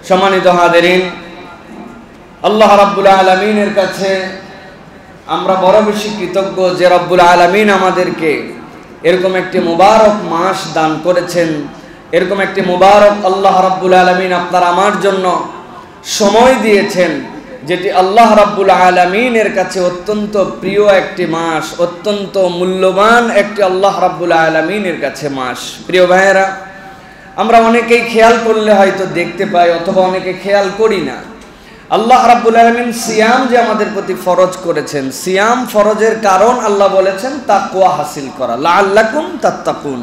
সম্মানিত হাজিরিন, আল্লাহ রাব্বুল আলামিনের কাছে আমরা বড় বেশি কৃতজ্ঞ যে রাব্বুল আলামিন আমাদেরকে এরকম একটি মুবারক মাস দান করেছেন। এরকম একটি মুবারক আল্লাহ রাব্বুল আলামিন আপনার আমার জন্য সময় দিয়েছেন, যেটি আল্লাহ রাব্বুল আলামিনের কাছে অত্যন্ত প্রিয় একটি মাস, অত্যন্ত মূল্যবান একটি আল্লাহ রাব্বুল আলামিনের কাছে মাস। প্রিয় ভাইয়েরা, আমরা অনেকেই খেয়াল করলে হয়তো দেখতে পাই অথবা অনেকে খেয়াল করি না, আল্লাহ রাব্বুল আলামিন সিয়াম যে আমাদের প্রতি ফরজ করেছেন, সিয়াম ফরজের কারণ আল্লাহ বলেছেন তাকওয়া হাসিল করা, লাআল্লাকুম তাত্তাকুন।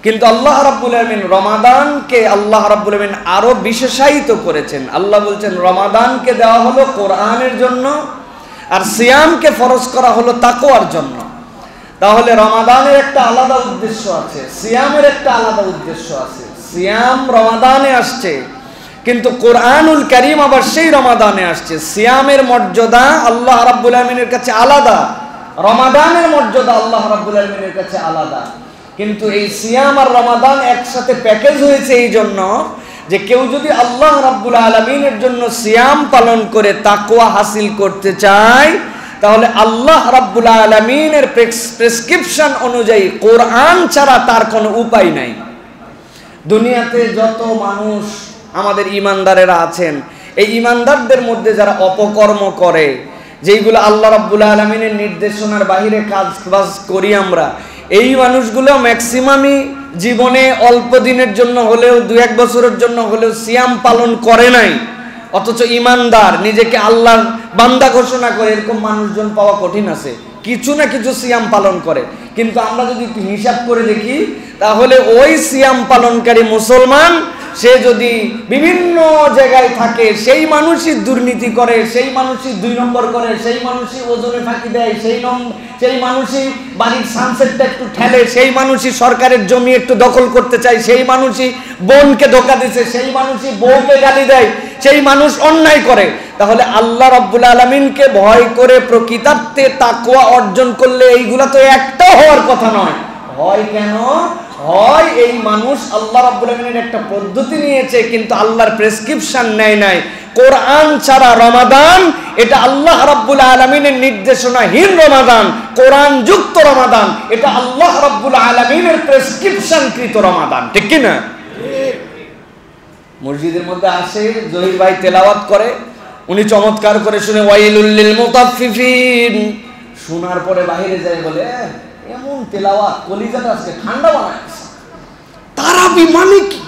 কিন্তু আল্লাহ রাব্বুল আলামিন রমাদানকে আল্লাহ রাব্বুল আলামিন আরো বিশেষায়িত করেছেন। আল্লাহ বলছেন রমাদানকে দেওয়া হলো কোরআনের জন্য, আর সিয়ামকে ফরজ করা হলো তাকওয়ার জন্য। তাহলে রমাদানের একটা আলাদা উদ্দেশ্য আছে, সিয়ামের একটা আলাদা উদ্দেশ্য আছে। সিয়াম রমাদানে আসছে, কিন্তু কোরআনুল কারীম আবার সেই রমাদানে আসছে। সিয়ামের মর্যাদা আল্লাহ রাব্বুল আলামিনের কাছে আলাদা, রমাদানের মর্যাদা আল্লাহ রাব্বুল আলামিনের কাছে আলাদা। কিন্তু এই সিয়াম আর রমাদান একসাথে প্যাকেজ হয়েছে এই জন্য যে কেউ যদি আল্লাহ রাব্বুল আলামিনের জন্য সিয়াম পালন করে তাকওয়া হাসিল করতে চায়, তাহলে আল্লাহ রাব্বুল আলামিনের প্রেসক্রিপশন অনুযায়ী কোরআন ছাড়া তার কোনো উপায় নাই। দুনিয়াতে যত মানুষ আমাদের ঈমানদারেরা আছেন, এই ঈমানদারদের মধ্যে যারা অপকর্ম করে, যেইগুলো আল্লাহ রাব্বুল আলামিনের নির্দেশনার বাইরে কাজ করি আমরা, এই মানুষগুলো ম্যাক্সিমামই জীবনে অল্প দিনের জন্য হলেও, 2-1 বছরের জন্য হলেও সিয়াম পালন করে নাই, অথচ ঈমানদার, নিজেকে আল্লাহর বান্দা ঘোষণা করে, এরকম মানুষজন পাওয়া কঠিন আছে। কিছু না কিছু সিয়াম পালন করে, কিন্তু আমরা যদি একটু হিসাব করে দেখি, তাহলে ওই সিয়াম পালনকারী মুসলমান সে যদি বিভিন্ন জায়গায় থাকে, সেই মানুষই দুর্নীতি করে, সেই মানুষই 2 নম্বর করে, সেই মানুষই ওজনে ফাঁকি দেয়, সেই মানুষই বাড়ির সানসেটটা একটু ঠেলে, সেই মানুষই সরকারের জমি একটু দখল করতে চায়, সেই মানুষই বোনকে ধোঁকা দিচ্ছে, সেই মানুষই বউকে গালি দেয়, সেই মানুষ অন্যায় করে। তাহলে আল্লাহ রাব্বুল আলামিনকে ভয় করে প্রকৃতার্থে তাকওয়া অর্জন করলে এইগুলা তো একটাও হওয়ার কথা নয়। হয় কেন? হয় এই মানুষ আল্লাহ রাব্বুল আলামিনের একটা পদ্ধতি নিয়েছে, কিন্তু আল্লাহর প্রেসক্রিপশন নেয় নাই। কোরআন ছাড়া রমাদান, এটা আল্লাহ রাব্বুল আলামিনের নির্দেশনাহীন রমাদান। কোরআন যুক্ত রমাদান, এটা আল্লাহ রাব্বুল আলামিনের প্রেসক্রিপশনকৃত রমাদান। ঠিক কি না? মসজিদের মধ্যে আসে, জহির ভাই তেলাওয়াত করে, উনি চমৎকার করে শুনে ওয়াইলুল লিল মুতাফফিফিন, শোনার পরে বাইরে যায় বলে এমন তেলাওয়াত কলিজাটা আজকে ঠান্ডা বানাইছে। তারাবি মানে কি?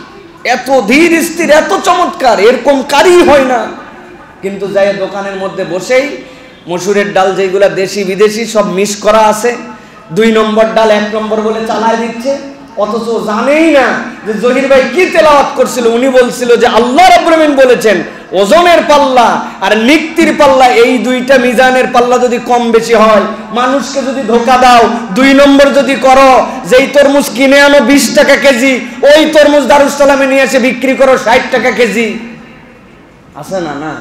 এত ধীর স্থির, এত চমৎকার, এরকম কারি হয় না। কিন্তু যাই দোকানের মধ্যে বসেই মসুরের ডাল যেগুলা দেশি বিদেশি সব মিক্স করা আছে, 2 নম্বর ডাল 1 নম্বর বলে চালায় দিচ্ছে, অথচ জানেই না যে জহির ভাই কি তেলাওয়াত করছিল। উনি বলছিল যে আল্লাহ রাব্বুল আলামিন বলেছেন ওজনের পাল্লা আর নিক্তির পাল্লা, এই 2টা মিজানের পাল্লা যদি কম বেশি হয়, মানুষকে যদি ধোঁকা দাও, 2 নম্বর যদি করো, যেই তরমুজ কিনে আনো 20 টাকা কেজি, ওই তরমুজ দারুস সালামে নিয়ে এসে বিক্রি করো 60 টাকা কেজি, আছে না? না,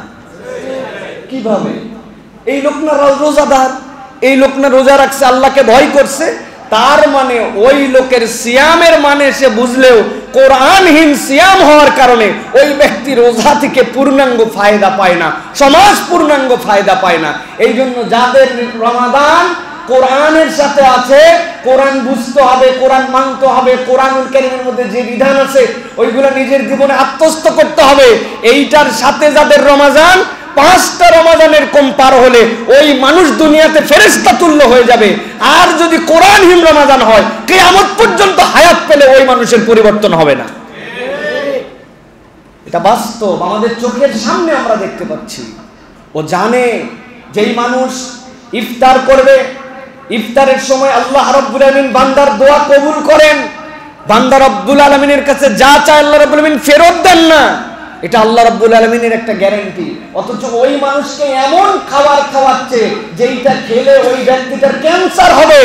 কিভাবে? এই লোক না রোজাদার, এই লোক না রোজা রাখছে, আল্লাহকে ভয় করছে, তার মানে ওই লোকের সিয়ামের মানে সে বুঝলেও কোরআনহীন সিয়াম হওয়ার কারণে ওই ব্যক্তি রোজা থেকে পূর্ণাঙ্গ ফায়দা পায় না, সমাজ পূর্ণাঙ্গ ফায়দা পায় না। এই জন্য যাদের রমাদান কোরআনের সাথে আছে, কোরআন বুঝতে হবে, কোরআন মানতে হবে, কোরআনুল কারীমের মধ্যে যে বিধান আছে ওইগুলো নিজের জীবনে আত্মস্থ করতে হবে। এইটার সাথে যাদের রমাদান, 5টা রমাদানের কম পার হলে ওই মানুষ দুনিয়াতে ফেরেশতা তুল্য হয়ে যাবে। আর যদি কোরআনহীন রমাদান হয়, কিয়ামত পর্যন্ত হায়াত পেলে ওই মানুষের পরিবর্তন হবে না। এটা বাস্তব, আমাদের চোখের সামনে আমরা দেখতে পাচ্ছি। ও জানে যেই মানুষ ইফতার করবে, ইফতারের সময় আল্লাহ রাব্বুল আলামিন বান্দার দোয়া কবুল করেন, বান্দা রাব্বুল আলামিনের কাছে যা চায় আল্লাহ রাব্বুল আলামিন ফেরত দেন না, এটা আল্লাহ রাব্বুল আলামিনের একটা গ্যারান্টি। অথচ ওই মানুষকে এমন খাবার খাওয়াচ্ছে যেইটা খেলে ওই ব্যক্তিটার ক্যান্সার হবে।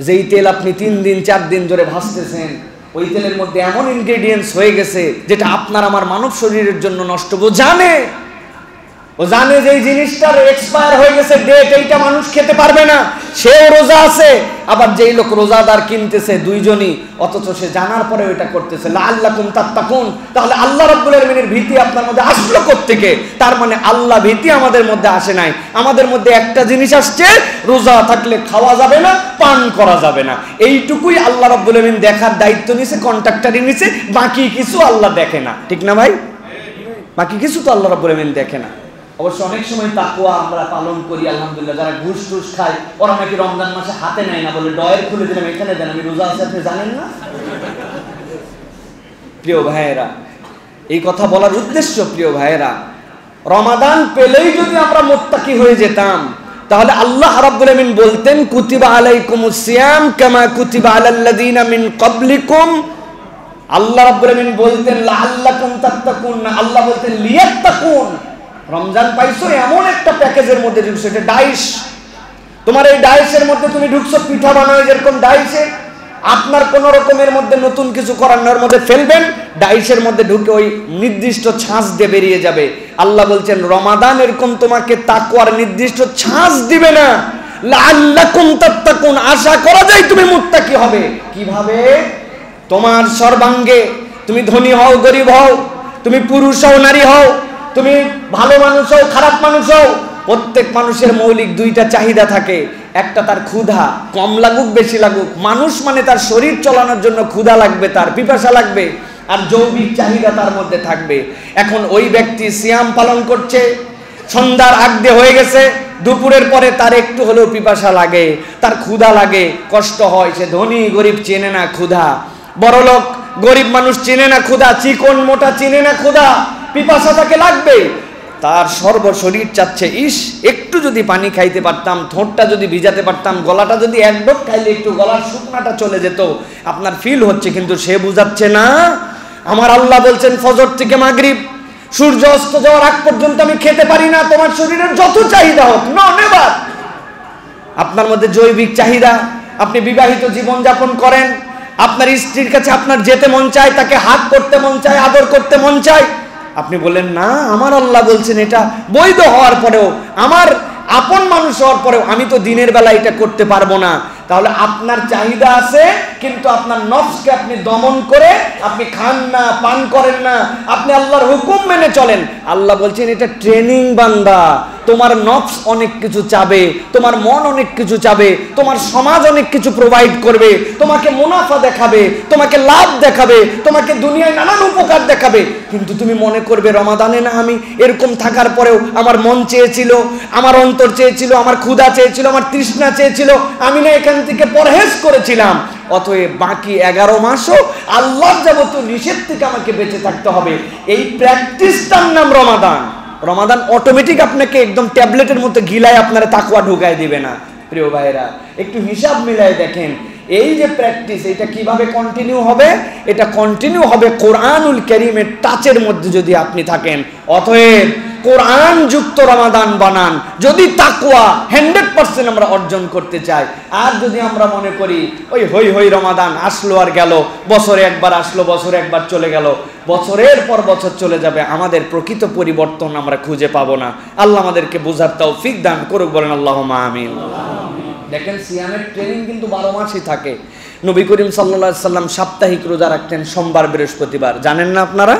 যেই তেল আপনি 3 দিন 4 দিন ধরে ভাজতেছেন, ওই তেলের মধ্যে এমন ইনগ্রেডিয়েন্টস হয়ে গেছে যেটা আপনার আমার মানব শরীরের জন্য নষ্ট, জানে। ও জানে যে এই জিনিসটার এক্সপায়ার হয়ে গেছে ডেট, এইটা মানুষ খেতে পারবে না, সেও রোজা আছে। আবার যেই লোক রোজাদার কিনতেছে দুইজনই, অথচ সে জানার পরে ওইটা করতেছে। লাআল্লাকুম তাত্তাকুন, তাহলে আল্লাহ রাব্বুল আলামিনের ভীতি আপনার মধ্যে আসলো কোত্থেকে? তার মানে আল্লাহ ভীতি আমাদের মধ্যে আসে নাই। আমাদের মধ্যে একটা জিনিস আসছে, রোজা থাকলে খাওয়া যাবে না, পান করা যাবে না, এইটুকুই আল্লাহ রাব্বুল আলামিন দেখার দায়িত্ব নিছে, কন্ট্রাক্টরি নিছে। বাকি কিছু আল্লাহ দেখে না, ঠিক না ভাই? বাকি কিছু তো আল্লাহ রাব্বুল আলামিন দেখে না। অবশ্য অনেক সময় তাকওয়া আমরা পালন করি আলহামদুলিল্লাহ। যারা ঘুষ টুস খায় ওরা নাকি রমজান মাসে হাতে নেয় না, বলে ডয়ের খুলে দিলাম, এখানে দেন, আমি রোজা আছি, আপনি জানেন না? প্রিয় ভাইয়েরা, এই কথা বলার উদ্দেশ্য, প্রিয় ভাইয়েরা, রমাদান পেলেই যদি আমরা মুত্তাকি হয়ে যেতাম, তাহলে আল্লাহ রাব্বুল আলামিন বলতেন কুতিবা আলাইকুমুস সিয়াম কামা কুতিবা আলাল্লাযিনা মিন ক্বাবলিকুম। আল্লাহ রাব্বুল আলামিন বলতেন লাআল্লাকুম তাত্তাকুন, আল্লাহ বলতেন লিয়াত্তাকুন। রমজান পাইছো এমন একটা প্যাকেজের মধ্যে ঢুকছো, এটা ডাইস। তোমার এই ডাইসের মধ্যে তুমি ঢুকছো, পিঠা বানায় যেরকম ডাইসে, আপনার কোন রকমের মধ্যে নতুন কিছু করার নয়, ওর মধ্যে ফেলবেন, ডাইসের মধ্যে ঢুকে ওই নির্দিষ্ট ছাঁচ দিয়ে বেরিয়ে যাবে। আল্লাহ বলছেন রমাদান এরকম তোমাকে তাকওয়ার নির্দিষ্ট ছাঁচ দিবে না। লাআল্লাকুম তাত্তাকুন, আশা করা যায় তুমি মুত্তাকি হবে। কিভাবে? তোমার সর্বাঙ্গে, তুমি ধনী হও গরিব হও, তুমি পুরুষ হও নারী হও, তুমি ভালো মানুষ হও খারাপ মানুষ হও, প্রত্যেক মানুষের মৌলিক দুইটা চাহিদা থাকে। একটা তার ক্ষুধা, কম লাগুক বেশি লাগুক, মানুষ মানে তার শরীর চালানোর জন্য ক্ষুধা লাগবে, তার পিপাসা লাগবে, আর যৌবিক চাহিদা তার মধ্যে থাকবে। এখন ওই ব্যক্তি সিয়াম পালন করছে, সন্ধ্যার আগ দিয়ে হয়ে গেছে, দুপুরের পরে তার একটু হলেও পিপাসা লাগে, তার ক্ষুধা লাগে, কষ্ট হয়। সে ধনী গরিব চেনে না ক্ষুধা, বড়লোক গরিব মানুষ চেনে না ক্ষুধা, চিকন মোটা চেনে না ক্ষুধা, পিপাসা তাকে লাগবে। তার সর্বশরীর চাচ্ছে ইস একটু যদি পানি খাইতে পারতাম, ঠোঁটটা যদি ভিজাতে পারতাম, গলাটা যদি এক ডোক খাইলে একটু গলার শুকনাটা চলে যেত। আপনার ফিল হচ্ছে, কিন্তু সে বুঝাচ্ছে না। আমার আল্লাহ বলছেন ফজর থেকে মাগরিব, সূর্য অস্ত যাওয়ার আগ পর্যন্ত আমি খেতে পারি না। তোমার শরীরের যত চাহিদা হোক, নেভার। আপনার মধ্যে জৈবিক চাহিদা, আপনি বিবাহিত জীবন যাপন করেন, আপনার স্ত্রীর কাছে আপনার যেতে মন চায়, তাকে হাত করতে মন চায়, আদর করতে মন চায়, আপনি বলেন না আমার আল্লাহ বলছেন এটা বৈধ হওয়ার পরেও, আমার আপন মানুষ হওয়ার পরেও আমি তো দিনের বেলা এটা করতে পারবো না। তাহলে আপনার চাহিদা আছে, কিন্তু আপনার নফসকে আপনি দমন করে আপনি খান না, পান করেন না, আপনি আল্লাহর হুকুম মেনে চলেন। আল্লাহ বলছেন এটা ট্রেনিং বান্দা। তোমার নফস অনেক কিছু চাবে, তোমার মন অনেক কিছু চাবে, তোমার সমাজ অনেক কিছু প্রোভাইড করবে, তোমাকে মুনাফা দেখাবে, তোমাকে লাভ দেখাবে, তোমাকে দুনিয়ায় নানান উপকার দেখাবে, কিন্তু তুমি মনে করবে রমাদানে না আমি এরকম থাকার পরেও আমার মন চেয়েছিল, আমার অন্তর চেয়েছিল, আমার ক্ষুধা চেয়েছিল, আমার তৃষ্ণা চেয়েছিল, আমি না এখান থেকে পরহেজ করেছিলাম। অতএব বাকি 11 মাসও আল্লাহর যাবতীয় নিষেধ থেকে আমাকে বেঁচে থাকতে হবে। এই প্র্যাকটিসটার নাম রমাদান। রমাদান অটোমেটিক আপনাকে একদম ট্যাবলেটের মতো গিলায় আপনার তাকওয়া ঢুকায় দিবে না। প্রিয় ভাইরা, একটু হিসাব মিলায় দেখেন, এই যে প্র্যাকটিস, এটা কিভাবে কন্টিনিউ হবে? এটা কন্টিনিউ হবে কোরআনুল কারীমের টাচের মধ্যে যদি আপনি থাকেন। অতএব কোরআন যুক্ত রমাদান বানান, যদি তাকওয়া 100% আমরা অর্জন করতে চাই। আর যদি আমরা মনে করি ওই হই হই রমাদান আসলো আর গেল, বছরে একবার আসলো, বছরে একবার চলে গেল, বছরের পর বছর চলে যাবে, আমাদের প্রকৃত পরিবর্তন আমরা খুঁজে পাবো না। আল্লাহ আমাদেরকে বুঝার তৌফিক দান করুক, বলেন আল্লাহুম্মা আমিন। দেখেন সিয়ামের ট্রেনিং কিন্তু 12 মাসই থাকে। নবী করিম সাল্লাল্লাহু আলাইহি সাল্লাম সাপ্তাহিক রোজা রাখতেন সোমবার বৃহস্পতিবার, জানেন না আপনারা?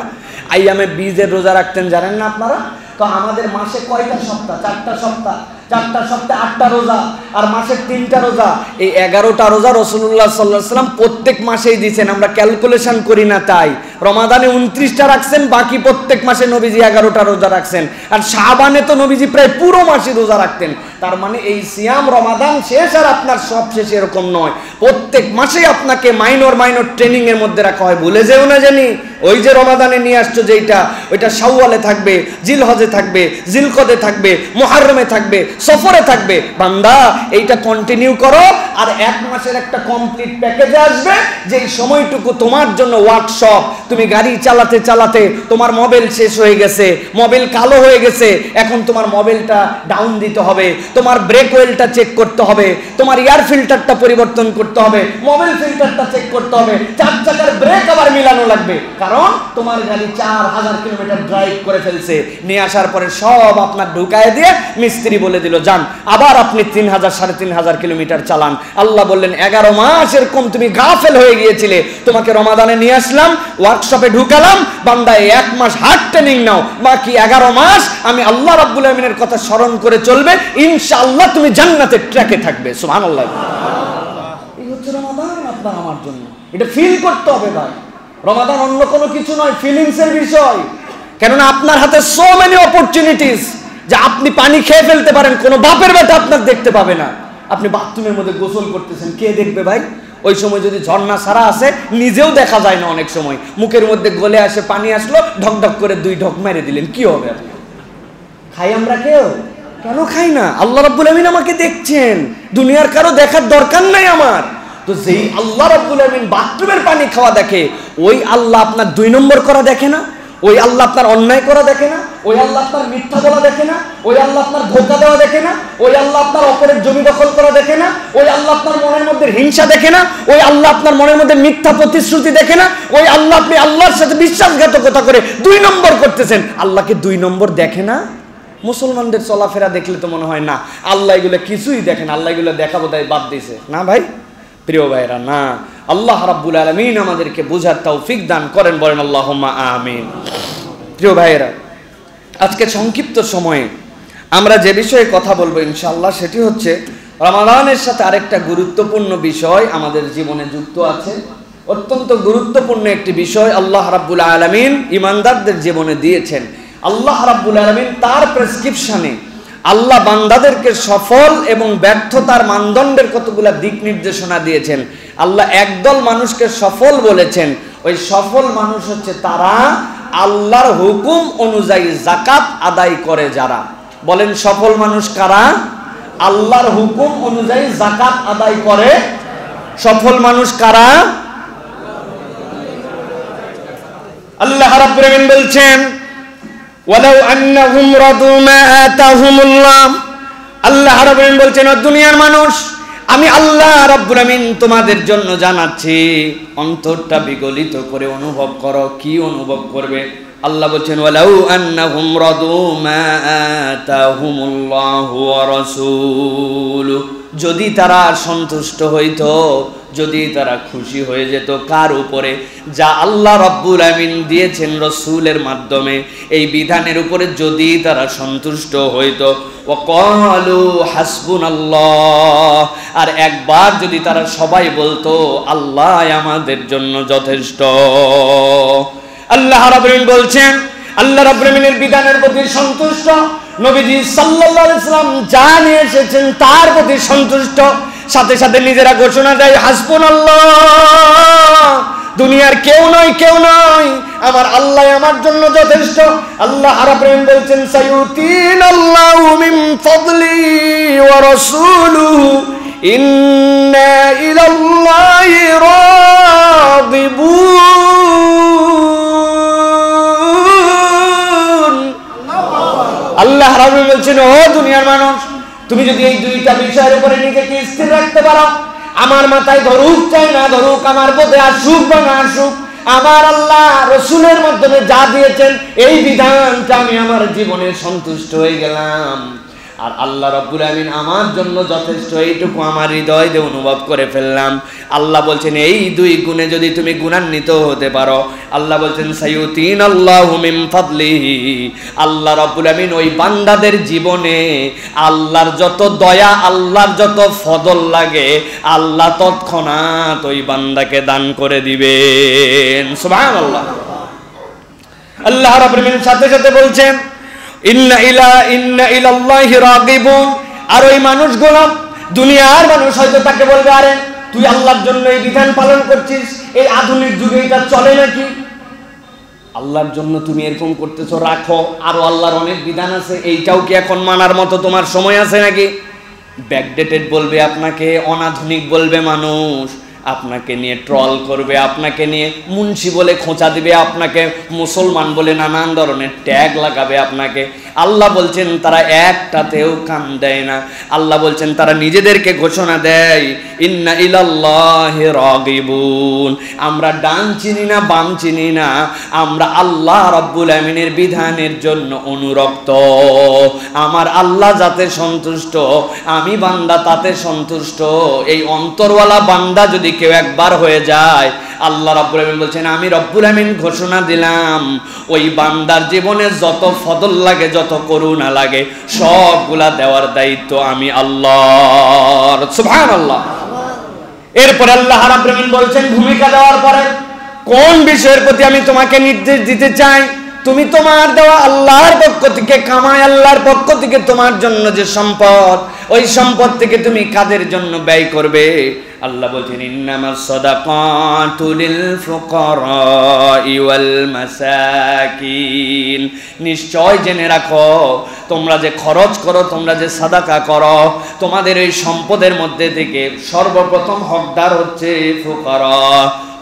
আইয়ামে বীজের রোজা রাখতেন, জানেন না আপনারা? তো আমাদের মাসে কয়টা সপ্তাহ? 4টা সপ্তাহ, 4টা সপ্তাহে 8টা রোজা, আর মাসের 3টা রোজা, এই 11টা রোজা রাসূলুল্লাহ সাল্লাল্লাহু আলাইহি সাল্লাম প্রত্যেক মাসেই দিয়েছেন। আমরা ক্যালকুলেশন করি না, তাই রমাদানে 29টা রাখছেন, বাকি প্রত্যেক মাসে নবীজি 11টা রোজা রাখছেন। আর শাবানে তো নবীজি প্রায় পুরো মাসই রোজা রাখতেন। তার মানে এই সিয়াম রমাদান শেষ আর আপনার সব শেষ এরকম নয়, প্রত্যেক মাসেই আপনাকে মাইনর ট্রেনিং এর মধ্যে রাখা হয়। ভুলে যেও না জানি ওই যে রমাদানে নিয়ে আসছো যেটা, ওইটা শাওয়ালে থাকবে, জিলহজে থাকবে, জিলকদে থাকবে, মুহররমে থাকবে, সফরে থাকবে। বান্দা এইটা কন্টিনিউ করো, আর 1 মাসের একটা কমপ্লিট প্যাকেজে আসবে, যেই সময়টুকু তোমার জন্য ওয়ার্কশপ। তুমি গাড়ি চালাতে চালাতে তোমার মোবাইল শেষ হয়ে গেছে, মোবাইল কালো হয়ে গেছে, এখন তোমার মোবাইলটা ডাউন দিতে হবে, তোমার ব্রেক ওয়েলটা চেক করতে হবে, তোমার এয়ার ফিল্টারটা পরিবর্তন করতে হবে, মোবাইল ফিল্টারটা চেক করতে হবে, 4 চাকার ব্রেক আবার মিলানো লাগবে। কারণ তোমার গাড়ি 4000 কিলোমিটার ড্রাইভ করে ফেলছে, নিয়ে আসার পরে সব আপনার ঢুকায় দিয়ে মিস্ত্রি বলে দিল যান, আবার আপনি 3000 3500 কিলোমিটার চালান। আল্লাহ বললেন 11 মাস এরকম তুমি গাফেল হয়ে গিয়েছিলে, তোমাকে রমাদানে নিয়ে আসলাম, ওয়ার্কশপে ঢুকালাম, বান্দা 1 মাস হার্ড ট্রেনিং নাও, বাকি 11 মাস আমি আল্লাহ রাব্বুল আমিনের কথা স্মরণ করে চলবে, ইনশাআল্লাহ তুমি জান্নাতের ট্র্যাকে থাকবে। সুবহানাল্লাহ। এই হচ্ছে রমাদান আপনার আমার জন্য, এটা ফিল করতে হবে ভাই। রমাদান অন্য কোনো কিছু নয়, ফিলিংসের বিষয়। কেননা আপনার হাতে সো মেনি অপরচুনিটিস যে আপনি পানি খেয়ে ফেলতে পারেন, কোনো বাপের বেটা আপনার দেখতে পাবে না। আপনি বাথরুমের মধ্যে গোসল করতেছেন, কে দেখবে ভাই? ওই সময় যদি ঝর্ণা ছাড়া আসে নিজেও দেখা যায় না, অনেক সময় মুখের মধ্যে গলে আসে, পানি আসলো, ঢক ঢক করে 2 ঢক মেরে দিলেন, কি হবে? আপনি খাই আমরা কেউ? কেন খাই না? আল্লাহ রাব্বুল আমিন আমাকে দেখছেন, দুনিয়ার কারো দেখার দরকার নাই আমার। তো যেই আল্লাহ রাব্বুল আমিন বাথরুমের পানি খাওয়া দেখে, ওই আল্লাহ আপনার 2 নম্বর করা দেখে না? ওই আল্লাহ আপনার অন্যায় করা দেখে না? ওই আল্লাহ আপনার মিথ্যা বলা দেখে না? ওই আল্লাহ আপনার ধোঁকা দেওয়া দেখে না? ওই আল্লাহ আপনার অপরের জমি দখল করা দেখে না? ওই আল্লাহ আপনার মনের মধ্যে হিংসা দেখে না? ওই আল্লাহ আপনার মনের মধ্যে মিথ্যা প্রতিশ্রুতি দেখে না? ওই আল্লাহ আপনি আল্লাহর সাথে বিশ্বাসঘাতকতা করে 2 নম্বর করতেছেন, আল্লাহকে 2 নম্বর দেখে না? মুসলমানদের চলাফেরা দেখলে তো মনে হয় না আল্লাহ এগুলো কিছুই দেখেন, আল্লাহ এগুলো দেখা বোধহয় বাদ দিয়েছে। না ভাই, প্রিয় ভাইরা, না, আল্লাহ রাব্বুল আলামিন আমাদেরকে বুঝার তৌফিক দান করেন, বলেন আল্লাহুম্মা আমিন। প্রিয় ভাইরা, আজকে সংক্ষিপ্ত সময়ে আমরা যে বিষয়ে কথা বলবো ইনশাআল্লাহ, সেটি হচ্ছে রমাদানের সাথে আরেকটা গুরুত্বপূর্ণ বিষয় আমাদের জীবনে যুক্ত আছে। অত্যন্ত গুরুত্বপূর্ণ একটি বিষয় আল্লাহ রাব্বুল আলামিন ঈমানদারদের জীবনে দিয়েছেন। আল্লাহ রাব্বুল আলামিন তার প্রেসক্রিপশনে আল্লাহ বান্দাদেরকে সফল এবং ব্যর্থতার মানদণ্ডের কতগুলা দিক নির্দেশনা দিয়েছেন। আল্লাহ একদল মানুষকে সফল বলেছেন, ওই সফল মানুষ হচ্ছে তারা আল্লাহর হুকুম অনুযায়ী যাকাত আদায় করে যারা। বলেন সফল মানুষ কারা? আল্লাহর হুকুম অনুযায়ী যাকাত আদায় করে। সফল মানুষ কারা? আল্লাহ রাব্বুল আমিন বলছেন ওয়ালাউ আন্নাহুম রাদু মা আতাহুমুল্লাহ, আল্লাহ রাব্বুল আমিন বলছেন ও দুনিয়ার মানুষ, আমি আল্লাহ রাব্বুল আমিন তোমাদের জন্য জানাচ্ছি, অন্তরটা বিগলিত করে অনুভব করো। কি অনুভব করবে? আল্লাহ বলছেন ওয়ালাউ আন্নাহুম রাদু মা আতাহুমুল্লাহু ওয়া রাসূলুহু, যদি তারা সন্তুষ্ট হইতো, যদি তারা খুশি হয়ে যেত কার উপরে? যা আল্লাহ রাব্বুল আমিন দিয়েছেন রাসূলের মাধ্যমে, এই বিধানের উপরে যদি তারা সন্তুষ্ট হইতো। ওয়া ক্বালু হাসবুনাল্লাহ, আর একবার যদি তারা সবাই বলতো আল্লাহ আমাদের জন্য যথেষ্ট। আল্লাহ রাব্বুল আমিন বলছেন, আল্লাহ রাব্বুল আমিনের বিধানের প্রতি সন্তুষ্ট, নবীজি সাল্লাল্লাহু আলাইহি ওয়াসাল্লাম যা নিয়ে এসেছেন তার প্রতি সন্তুষ্ট, সাথে সাথে নিজেরা ঘোষণা দেয় হাসবুনাল্লাহ, দুনিয়ার কেউ নয়, কেউ নয়, আমার আল্লাহ আমার জন্য যথেষ্ট। আল্লাহ রাব্বুল আমিন বলছেন সায়ুতিনাল্লাহু মিন ফাদলি ওয়া রাসূলুহু ইন্না ইলাল্লাহি রাগিবুন। আল্লাহ রাব্বুল আমিন বলছেন ও দুনিয়ার মানুষ, তুমি যদি এই 2টা বিষয়ের উপরে নিজেকে স্থির রাখতে পারো, আমার মাথায় ধরুক চাই না ধরুক, আমার পথে আসুক বা না আসুক, আমার আল্লাহ রসুলের মাধ্যমে যা দিয়েছেন এই বিধানটা আমি আমার জীবনে সন্তুষ্ট হয়ে গেলাম, আর আল্লাহ রাব্বুল আমিন আমার জন্য যথেষ্ট, এইটুকু আমার হৃদয় দিয়ে অনুভব করে ফেললাম। আল্লাহ বলছেন এই 2 গুণে যদি তুমি গুণান্বিত হতে পারো, আল্লাহ বলছেন সায়ুতিনাল্লাহু মিন ফাদলিহি, আল্লাহ রাব্বুল আমিন ওই বান্দাদের জীবনে আল্লাহর যত দয়া, আল্লাহর যত ফদল লাগে, আল্লাহ তৎক্ষণাৎ ওই বান্দাকে দান করে দিবেন। সুবহানাল্লাহ। আল্লাহ রাব্বুল আমিন সাথে সাথে বলছেন ইন্না ইলাল্লাহি রাগিবুন, আর ওই মানুষগুলো, দুনিয়ার মানুষ হয়তো তাকে বলবে আরে তুই আল্লাহর জন্য এই বিধান পালন করছিস, এই আধুনিক যুগে এটা চলে নাকি? আল্লাহর জন্য তুমি এরকম করতেছো, রাখো, আরো আল্লাহর অনেক বিধান আছে, এইটাও কি এখন মানার মতো তোমার সময় আছে নাকি? ব্যাকডেটেড বলবে আপনাকে, অনাধুনিক বলবে মানুষ, আপনাকে নিয়ে ট্রল করবে, আপনাকে নিয়ে মুন্সি বলে খোঁচা দিবে, আপনাকে মুসলমান বলে নানান ধরনের ট্যাগ লাগাবে আপনাকে। আল্লাহ বলছেন তারা একটাতেও কান দেয় না। আল্লাহ বলছেন তারা নিজেদেরকে ঘোষণা দেয় ইন্না ইলাল্লাহি রাগিবুন, আমরা ডান চিনি না বাম চিনি না, আমরা আল্লাহ রাব্বুল আমিনের বিধানের জন্য অনুরক্ত। আমার আল্লাহ যাতে সন্তুষ্ট, আমি বান্দা তাতে সন্তুষ্ট। এই অন্তরওয়ালা বান্দা যদি কেউ একবার হয়ে যায়, আল্লাহ রাব্বুল আমিন বলছেন আমি রব্বুল আমিন ঘোষণা দিলাম ওই বান্দার জীবনে যত ফদল লাগে, যত করুণা লাগে, সবগুলা দেওয়ার দায়িত্ব আমি আল্লাহর। সুবহানাল্লাহ। এরপর আল্লাহ রাব্বুল আমিন বলছেন ভূমিকা দেওয়ার পরে কোন বিষয়ের প্রতি আমি তোমাকে নির্দেশ দিতে চাই, তুমি তোমার দেওয়া আল্লাহর পক্ষ থেকে কামাই, আল্লাহর পক্ষ থেকে তোমার জন্য যে সম্পদ, ওই সম্পদ থেকে তুমি কাদের জন্য ব্যয় করবে। আল্লাহ বলছেন ইন্নামাস সাদাকাতু লিল ফুকারাই ওয়াল মাসাকিন, নিশ্চয় জেনে রাখো তোমরা যে খরচ করো, তোমরা যে সাদাকা করো, তোমাদের এই সম্পদের মধ্যে থেকে সর্বপ্রথম হকদার হচ্ছে ফুকারা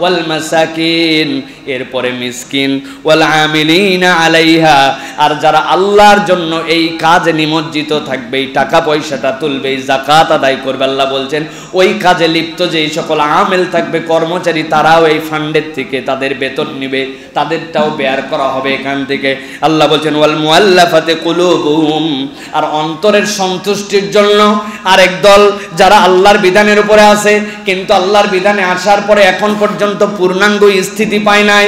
ওয়াল মাসাকিন, এরপরে মিসকিন, ওয়াল আমিলিনা আলাইহা, আর যারা আল্লাহর জন্য এই কাজে নিমজ্জিত থাকবে, এই টাকা পয়সাটা তুলবে, এই যাকাত আদায় করবে। আল্লাহ বলছেন ওই কাজে লিপ্ত যেই সকল আমেল থাকবে, কর্মচারী, তারাও এই ফান্ডের থেকে তাদের বেতন নিবে, তাদেরটাও বেয়ার করা হবে এখান থেকে। আল্লাহ বলছেন ওয়াল মুআল্লাফাতি কুলুবুহুম, আর অন্তরের সন্তুষ্টির জন্য আরেক দল যারা আল্লাহর বিধানের উপরে আছে, কিন্তু আল্লাহর বিধানে আসার পরে এখন পর্যন্ত পূর্ণাঙ্গ স্থিতি পায় নাই,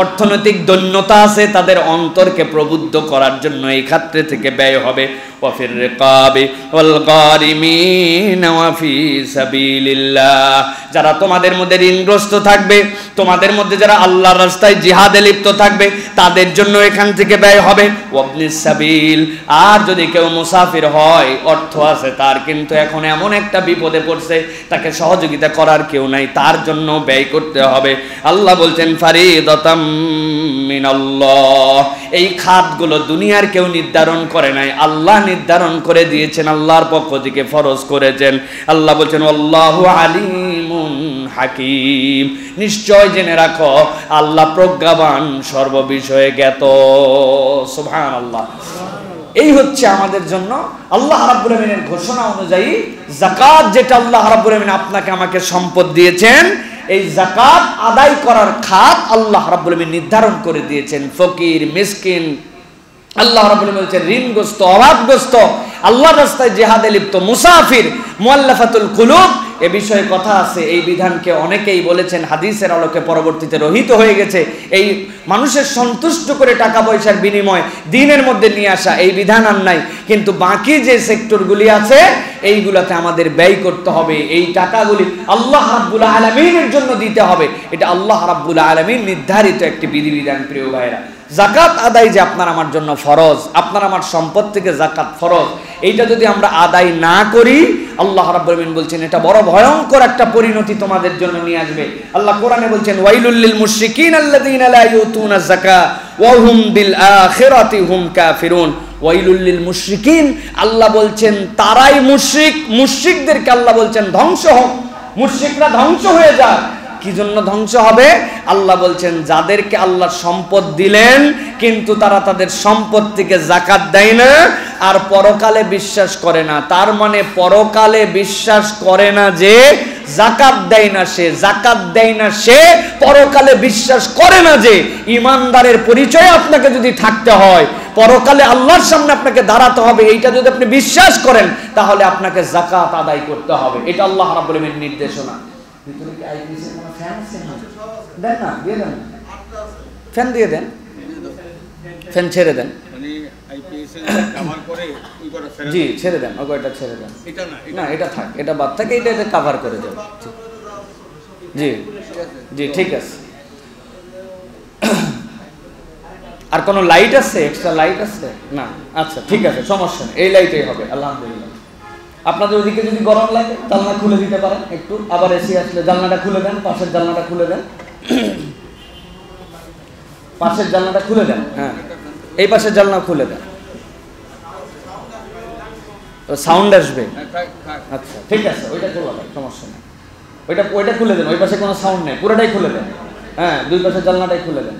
অর্থনৈতিক দৈন্যতা আছে, তাদের অন্তরকে প্রবুদ্ধ করার জন্য এই ক্ষেত্রে থেকে ব্যয় হবে। ওয়াফির রিকাবি ওয়াল গারিমিন ওয়া ফি সাবিলিল্লাহ, যারা তোমাদের মধ্যে ঋণগ্রস্ত থাকবে, তোমাদের মধ্যে যারা আল্লাহর রাস্তায় জিহাদে লিপ্ত থাকবে, তাদের জন্য এখান থেকে ব্যয় হবে। ওয়াবনিস সাবিল, আর যদি কেউ মুসাফির হয়, অর্থ আছে তার, কিন্তু এখন এমন একটা বিপদে পড়ছে, তাকে সহযোগিতা করার কেউ নাই, তার জন্য ব্যয় করতে হবে। আল্লাহ বলছেন ফারিদাতাম মিনাল্লাহ, এই খাতগুলো দুনিয়ার কেউ নির্ধারণ করে নাই, আল্লাহ নির্ধারণ করে দিয়েছেন, আল্লাহর পক্ষ থেকে ফরজ করেছেন। আল্লাহ বলছেন আল্লাহু আলিমুন হাকিম, নিশ্চয় জেনে রাখো আল্লাহ প্রজ্ঞাবান, সর্ববিষয়ে জ্ঞাত। সুবহানাল্লাহ। এই হচ্ছে আমাদের জন্য আল্লাহ রাব্বুল আমিনের ঘোষণা অনুযায়ী যাকাত, যেটা আল্লাহ রাব্বুল আমিন আপনাকে আমাকে সম্পদ দিয়েছেন, এই যাকাত আদায় করার খাত আল্লাহ রাব্বুল আমিন নির্ধারণ করে দিয়েছেন। ফকির, মিসকিন, আল্লাহ রাব্বুল আমিন বলেছেন ঋণগ্রস্ত, অভাবগ্রস্ত, আল্লাহর রাস্তায় জিহাদে লিপ্ত, মুসাফির, মুআল্লাফাতুল কুলুব, এ বিষয়ে কথা আছে। এই বিধানকে অনেকেই বলেছেন হাদিসের আলোকে পরবর্তীতে রহিত হয়ে গেছে। এই মানুষের সন্তুষ্ট করে টাকা পয়সার বিনিময় দ্বীনের মধ্যে নিয়ে আসা, এই বিধান আর নাই, কিন্তু বাকি যে সেক্টরগুলি আছে এইগুলাতে আমাদের ব্যয় করতে হবে। এই টাকাগুলি আল্লাহ রাব্বুল আলামিনের জন্য দিতে হবে, এটা আল্লাহ রাব্বুল আলামিন নির্ধারিত একটি বিধিবিধান। প্রিয় ভাইরা, যাকাত আদায় যে আপনার আমার জন্য ফরজ, আপনার আমার সম্পদ থেকে যাকাত ফরজ, এইটা যদি আমরা আদায় না করি, আল্লাহ রাব্বুল আমিন বলছেন এটা বড় ভয়ঙ্কর একটা পরিণতি তোমাদের জন্য নিয়ে আসবে। আল্লাহ কোরআনে বলছেন ওয়াইলুল লিল মুশরিকিন আল্লাযীনা লা ইউতুনা যাকাত ওয়া হুম বিল আখিরাতি হুম কাফিরুন। ওয়াইলুল লিল মুশরিকিন, আল্লাহ বলছেন তারাই মুশরিক, মুশরিকদেরকে আল্লাহ বলছেন ধ্বংস হোক, মুশরিকরা ধ্বংস হয়ে যাক। কি জন্য ধ্বংস হবে? আল্লাহ বলছেন যাদেরকে আল্লাহ সম্পদ দিলেন কিন্তু তারা তাদের সম্পদ থেকে যাকাত দেয় না আর পরকালে বিশ্বাস করে না। তার মানে পরকালে বিশ্বাস করে না যে যাকাত দেয় না সে, যাকাত দেয় না সে, পরকালে বিশ্বাস করে না যে। ইমানদারের পরিচয় আপনাকে যদি থাকতে হয়, পরকালে আল্লাহর সামনে আপনাকে দাঁড়াতে হবে, এইটা যদি আপনি বিশ্বাস করেন তাহলে আপনাকে যাকাত আদায় করতে হবে। এটা আল্লাহ রাব্বুল আমিনের নির্দেশনা। ভিতরে কি আইপিএস এর কোনো ফ্যান আছে? দেন না, দিয়ে দেন, ফ্যান দিয়ে দেন, ফ্যান ছেড়ে দেন, মানে আইপিএস এর কভার করে ওই করে ফেলে, জি ছেড়ে দেন, ওইটা ছেড়ে দেন, এটা না এটা থাক, এটা বাদ থাকে, এটা কভার করে দেন। জি জি ঠিক আছে। আর কোনো লাইট আছে? এক্সট্রা লাইট আছে? না, আচ্ছা ঠিক আছে, সমস্যা নেই, এই লাইটেই হবে। আলহামদুলিল্লাহ। আপনাদের ওদিকে যদি গরম লাগে জানলা খুলে দিতে পারেন একটু, আবার এসি আসলে জানলাটা খুলে দেন, পাশের জানলাটা খুলে দেন, পাশের জানলাটা খুলে দেন, হ্যাঁ এই পাশের জানলা খুলে দেন, সাউন্ড আসবে। আচ্ছা ঠিক আছে, ওইটা চলে যাবে, সমস্যা নেই। ওইটা খুলে দেন, ওই পাশে কোনো সাউন্ড নেই, পুরোটাই খুলে দেন। হ্যাঁ, দুই পাশে জানলাটাই খুলে দেন।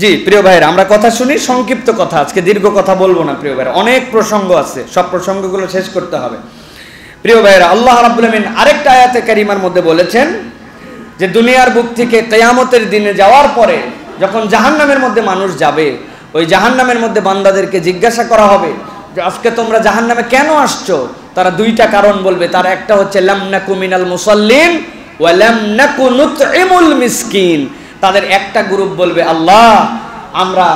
জি প্রিয় ভাইরা, আমরা কথা শুনি, সংক্ষিপ্ত কথা, আজকে দীর্ঘ কথা বলবো না প্রিয় ভাইরা, অনেক প্রসঙ্গ আছে, সব প্রসঙ্গগুলো শেষ করতে হবে। প্রিয় ভাইরা, আল্লাহ রাব্বুল আমিন আরেকটা আয়াতে কারিমার মধ্যে বলেছেন যে দুনিয়ার বুক থেকে কিয়ামতের দিনে যাওয়ার পরে যখন জাহান্নামের মধ্যে মানুষ যাবে, ওই জাহান্নামের মধ্যে বান্দাদেরকে জিজ্ঞাসা করা হবে যে আজকে তোমরা জাহান্নামে কেন আসছো? তারা দুইটা কারণ বলবে। তার একটা হচ্ছে লাম নাকু মিনাল মুসাল্লিন ওয়া লাম নাকু নুতইমুল মিসকিন। তাদের একটা গ্রুপ বলবে, আল্লাহ আমরা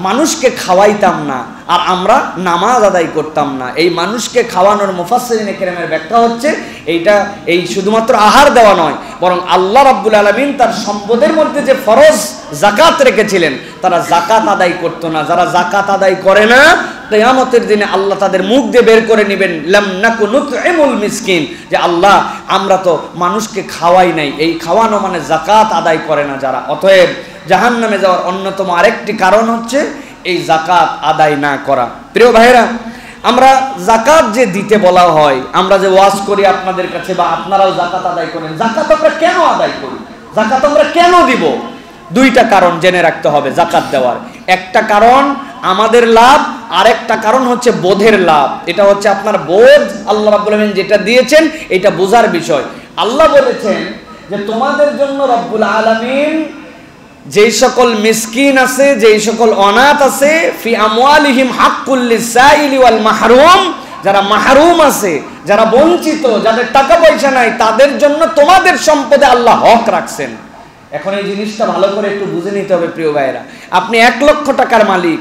মানুষকে খাওয়াইতাম না আর আমরা নামাজ আদায় করতাম না। এই মানুষকে খাওয়ানোর মুফাসসিরিনে কেরামের ব্যাখ্যা হচ্ছে এই শুধুমাত্র আহার দেওয়া নয়, বরং আল্লাহ রাব্বুল আলামিন তার সম্পদের মধ্যে যে ফরজ যাকাত রেখেছিলেন তারা যাকাত আদায় করতো না। যারা যাকাত আদায় করে না, কিয়ামতের দিনে আল্লাহ তাদের মুখ দিয়ে বের করে নেবেন লাম নাকু নুতইমুল মিসকিন, যে আল্লাহ আমরা তো মানুষকে খাওয়াই নাই। এই খাওয়ানো মানে যাকাত আদায় করে না যারা। অতএব জাহান্নামে যাওয়ার অন্যতম আরেকটি কারণ হচ্ছে এই যাকাত আদায় না করা। প্রিয় ভাইরা, আমরা যাকাত যে দিতে বলা হয়, আমরা যে ওয়াজ করি আপনাদের কাছে বা আপনারাও যাকাত আদায় করেন, যাকাত আমরা কেন আদায় করি, যাকাত আমরা কেন দিব? দুইটা কারণ জেনে রাখতে হবে যাকাত দেওয়ার। একটা কারণ আমাদের লাভ, আরেকটা কারণ হচ্ছে বোধের লাভ। এটা হচ্ছে আপনার বোধ, আল্লাহ রাব্বুল আমিন যেটা দিয়েছেন এটা বোঝার বিষয়। আল্লাহ বলেছেন যে তোমাদের জন্য রব্বুল আলামিন যেই সকল মিসকিন আছে, যেই সকল অনাথ আছে, ফি আমওয়ালিহিম হাক্কুল লিসাইলি ওয়াল মাহরুম, যারা মাহরুম আছে, যারা বঞ্চিত, যাদের টাকা পয়সা নাই, তাদের জন্য তোমাদের সম্পদে আল্লাহ হক রাখছেন। এখন এই জিনিসটা ভালো করে একটু বুঝে নিতে হবে প্রিয় ভাইরা। আপনি 1 লক্ষ টাকার মালিক,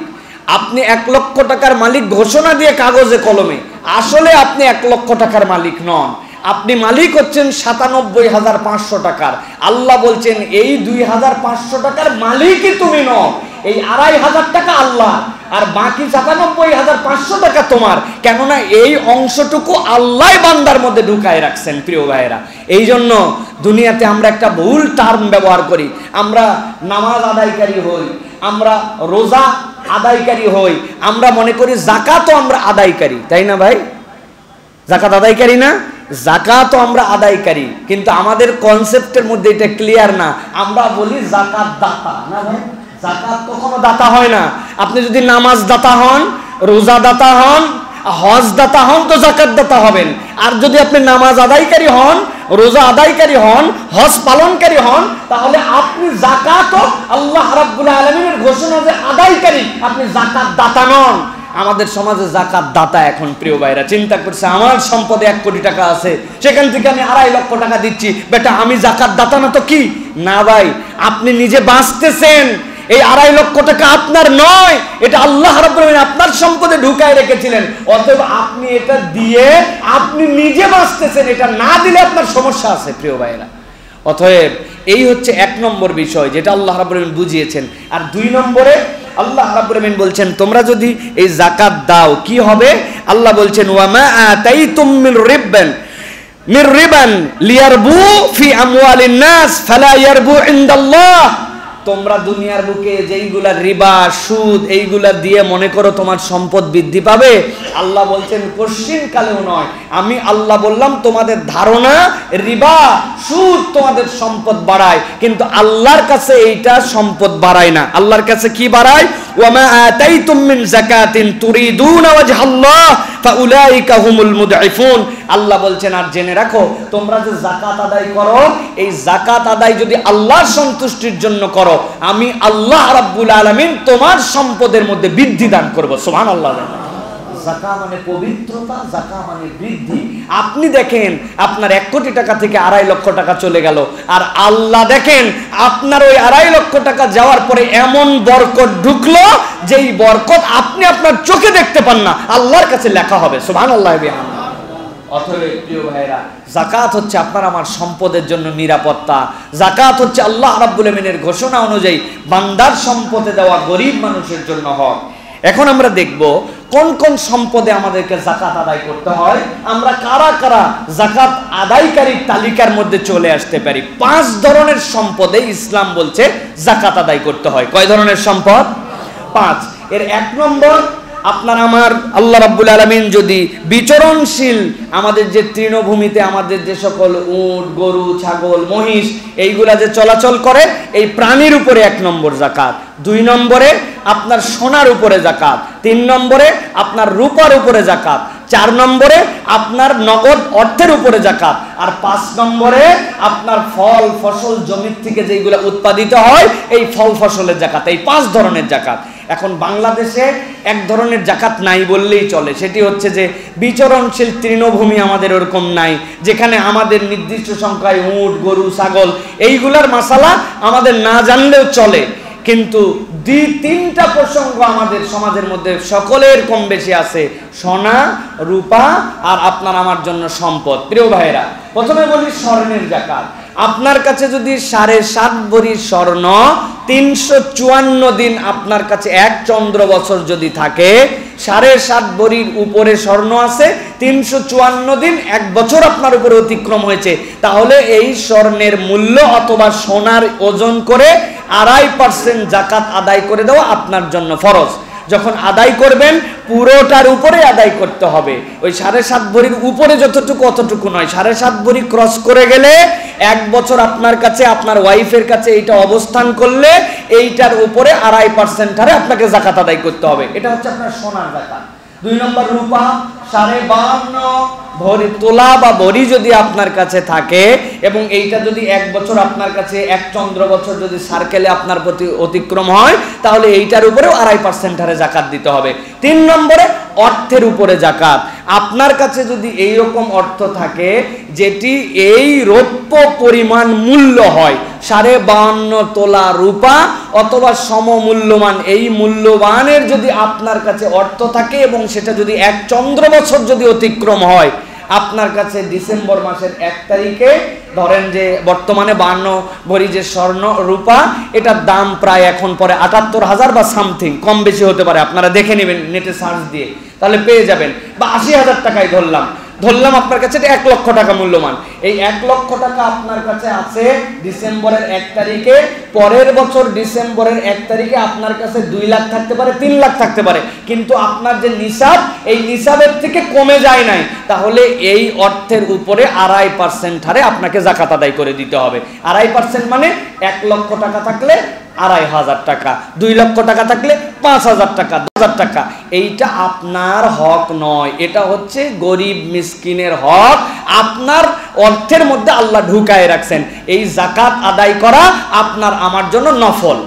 আপনি 1 লক্ষ টাকার মালিক ঘোষণা দিয়ে কাগজে কলমে, আসলে আপনি 1 লক্ষ টাকার মালিক নন। আপনি মালিক হচ্ছেন 97,500 টাকার। আল্লাহ বলছেন এই 2,500 টাকার মালিকই তুমি নও, এই 2,500 টাকা আল্লাহ আর বাকি 97,500 টাকা তোমার। কেননা এই অংশটুকু আল্লাহ বান্দার মধ্যে ঢুকায় রাখছেন প্রিয় ভাইরা। এই জন্য দুনিয়াতে আমরা একটা ভুল টার্ম ব্যবহার করি। আমরা নামাজ আদায়কারী হই, আমরা রোজা আদায়কারী হই, আমরা মনে করি যাকাতও আমরা আদায়কারী, তাই না ভাই? যাকাত আদায়কারী না? যাকাতও আমরা আদায়কারী, কিন্তু আমাদের কনসেপ্টের মধ্যে এটা ক্লিয়ার না। আমরা বলি যাকাত দাতা, না ভাই? যাকাত কখনো দাতা হয় না। আপনি যদি নামাজ দাতা হন, রোজা দাতা হন, হজ দাতা হন তো যাকাত দাতা হবেন। আর যদি আপনি নামাজ আদায়কারী হন, রোজা আদায়কারী হন, হজ পালনকারী হন, তাহলে আপনি যাকাতও আল্লাহ রাব্বুল আলামিনের ঘোষণা যে আদায়কারী, আপনি যাকাত দাতা নন। আমাদের সমাজে যাকাত দাতা এখন প্রিয় ভাইরা চিন্তা করছে, আমার সম্পদে 1 কোটি টাকা আছে, সেখান থেকে আমি 2.5 লক্ষ টাকা দিচ্ছি, বেটা আমি যাকাত দাতা না তো কি? না ভাই, আপনি নিজে বাঁচতেছেন, এই 2.5 লক্ষ টাকা আপনার নয়, এটা আল্লাহ রাব্বুল আলামিন আপনার সম্পদে ঢুকায় রেখেছিলেন। অতএব আপনি এটা দিয়ে আপনি নিজে বাঁচতেছেন, এটা না দিলে আপনার সমস্যা আছে প্রিয় ভাইরা। অতএব এই হচ্ছে 1 নম্বর বিষয় যেটা আল্লাহ রাব্বুল আলামিন বুঝিয়েছেন। আর 2 নম্বরে আল্লাহ রাব্বুল আলামিন বলছেন তোমরা যদি এই যাকাত দাও কি হবে? আল্লাহ বলছেন ওয়া মা আতাইতুম মির রিবান লিয়ারবু ফি আমওয়ালিন নাস ফালা ইয়ারবু ইনদাল্লাহ। তোমরা দুনিয়ার বুকে যেইগুলা রিবা, সুদ, এইগুলা দিয়ে মনে করো তোমার সম্পদ বৃদ্ধি পাবে, আল্লাহ বলছেন কোশ্চিন কালেও নয়। আমি আল্লাহ বললাম তোমাদের ধারণা রিবা, সুদ তোমাদের সম্পদ বাড়ায়, কিন্তু আল্লাহর কাছে এইটা সম্পদ বাড়ায় না। আল্লাহর কাছে কি বাড়ায়? ওয়া মা আতাইতুম মিন যাকাতিন তুরিদুনা ওয়াজহাল্লাহ ফাউলাইকা হুমুল মুদঈফুন। আল্লাহ বলছেন আর জেনে রাখো তোমরা যে যাকাত আদায় করো, এই যাকাত আদায় যদি আল্লাহর সন্তুষ্টির জন্য করো, আমি আল্লাহ রাব্বুল আলামিন তোমার সম্পদের মধ্যে বৃদ্ধি দান করব। সুবহানাল্লাহ। যাকাত মানে পবিত্রতা, যাকাত মানে বৃদ্ধি। আপনি দেখেন আপনার 1 কোটি টাকা থেকে 2.5 লক্ষ টাকা চলে গেল, আর আল্লাহ দেখেন আপনার ওই 2.5 লক্ষ টাকা যাওয়ার পরে এমন বরকত ঢুকলো যেই বরকত আপনি আপনার চোখে দেখতে পান না, আল্লাহর কাছে লেখা হবে। সুবহানাল্লাহ। অতএব প্রিয় ভাইরা, যাকাত হচ্ছে আপনার আমার সম্পদের জন্য নিরাপত্তা। যাকাত হচ্ছে আল্লাহ রাব্বুল আমিনের ঘোষণা অনুযায়ী বান্দার সম্পদে দেওয়া গরিব মানুষের জন্য হক। এখন আমরা দেখব কোন কোন সম্পদে আমাদেরকে যাকাত আদায় করতে হয়, আমরা কারা কারা যাকাত আদায়কারীর তালিকার মধ্যে চলে আসতে পারি। 5 ধরনের সম্পদে ইসলাম বলছে যাকাত আদায় করতে হয়। কয় ধরনের সম্পদ? 5। এর 1 নম্বর আপনার আমার আল্লাহ রাব্বুল আলামিন যদি বিচরণশীল আমাদের যে তৃণভূমিতে আমাদের যে সকল উট, গরু, ছাগল, মহিষ এইগুলা যে চলাচল করে, এই প্রাণীর উপরে 1 নম্বর যাকাত, 2 নম্বরে আপনার সোনার উপরে যাকাত, 3 নম্বরে আপনার রূপার উপরে যাকাত, 4 নম্বরে আপনার নগদ অর্থের উপরে যাকাত, আর 5 নম্বরে আপনার ফল ফসল জমি থেকে যেগুলো উৎপাদিত হয় এই ফল ফসলের যাকাত। এই 5 ধরনের যাকাত। এখন বাংলাদেশে এক ধরনের যাকাত নাই বললেই চলে, সেটি হচ্ছে যে বিচরণশীল তৃণভূমি আমাদের ওরকম নাই, যেখানে আমাদের নির্দিষ্ট সংখ্যায় উট, গরু, ছাগল এইগুলার মাসালা আমাদের না জানলেও চলে। কিন্তু 2-3টা প্রসঙ্গ আমাদের সমাজের মধ্যে সকলের কম বেশি আছে, সোনা, রূপা আর আপনার আমার জন্য সম্পদ। প্রিয় ভাইরা, প্রথমে বলি স্বর্ণের যাকাত। আপনার কাছে যদি 7.5 ভরি স্বর্ণ 354 দিন আপনার কাছে 1 চন্দ্র বছর যদি থাকে, 7.5 ভরির উপরে স্বর্ণ আছে, 354 দিন 1 বছর আপনার উপরে অতিক্রম হয়েছে, তাহলে এই স্বর্ণের মূল্য অথবা সোনার ওজন করে 2.5% যাকাত আদায় করে দেওয়া আপনার জন্য ফরজ। যখন আদায় করবেন পুরোটার উপরে আদায় করতে হবে। ওই 7.5 ভরির উপরে যতটুকু অতটুকু নয়, 7.5 ভরি ক্রস করে গেলে 1 বছর আপনার কাছে আপনার ওয়াইফের কাছে এইটা অবস্থান করলে এইটার উপরে 2.5% হারে আপনাকে যাকাত আদায় করতে হবে। এটা হচ্ছে আপনার সোনার যাকাত। 2 নম্বর রূপা 52.5 ভরি তোলা বা ভরি যদি আপনার কাছে থাকে এবং এইটা যদি 1 বছর আপনার কাছে 1 চন্দ্র বছর যদি সার্কেলে আপনার প্রতি অতিক্রম হয়, তাহলে এইটার উপরেও 2.5% হারে যাকাত দিতে হবে। 3 নম্বরে অর্থের উপরে যাকাত। আপনার কাছে যদি এই রকম অর্থ থাকে যেটি এই রৌপ্য পরিমাণ মূল্য হয়, 52.5 তোলা রূপা অথবা সমমূল্যমান এই মূল্যবানের যদি আপনার কাছে অর্থ থাকে এবং সেটা যদি 1 চন্দ্র বছর যদি অতিক্রম হয়, আপনার কাছে ডিসেম্বর মাসের 1 তারিখে ধরেন যে বর্তমানে 52 ভরি যে স্বর্ণ রূপা এটার দাম প্রায় এখন পরে 78,000 বা সামথিং, কম বেশি হতে পারে, আপনারা দেখে নেবেন নেটে সার্চ দিয়ে, তাহলে পেয়ে যাবেন। বা 80,000 টাকায় ধরলাম আপনার কাছে 1 লক্ষ টাকা মূল্যমান। এই 1 লক্ষ টাকা আপনার কাছে আছে ডিসেম্বরের 1 তারিখে, পরের বছর ডিসেম্বরের 1 তারিখে আপনার কাছে 2 লাখ থাকতে পারে, 3 লাখ থাকতে পারে, কিন্তু আপনার যে নিসাব এই নিসাবের থেকে কমে যায় নাই, তাহলে এই অর্থের উপরে 2.5% হারে আপনাকে যাকাত আদায় করে দিতে হবে। 2.5% মানে 1 লক্ষ টাকা থাকলে 2,500 টাকা, 2 লক্ষ টাকা থাকলে 5,000 টাকা, 10,000 টাকা। এইটা আপনার হক নয়, এটা হচ্ছে গরিব মিসকিনের হক। আপনার অর্থের মধ্যে আল্লাহ ঢুকায় রাখছেন। এই যাকাত আদায় করা আপনার আমার জন্য নফল,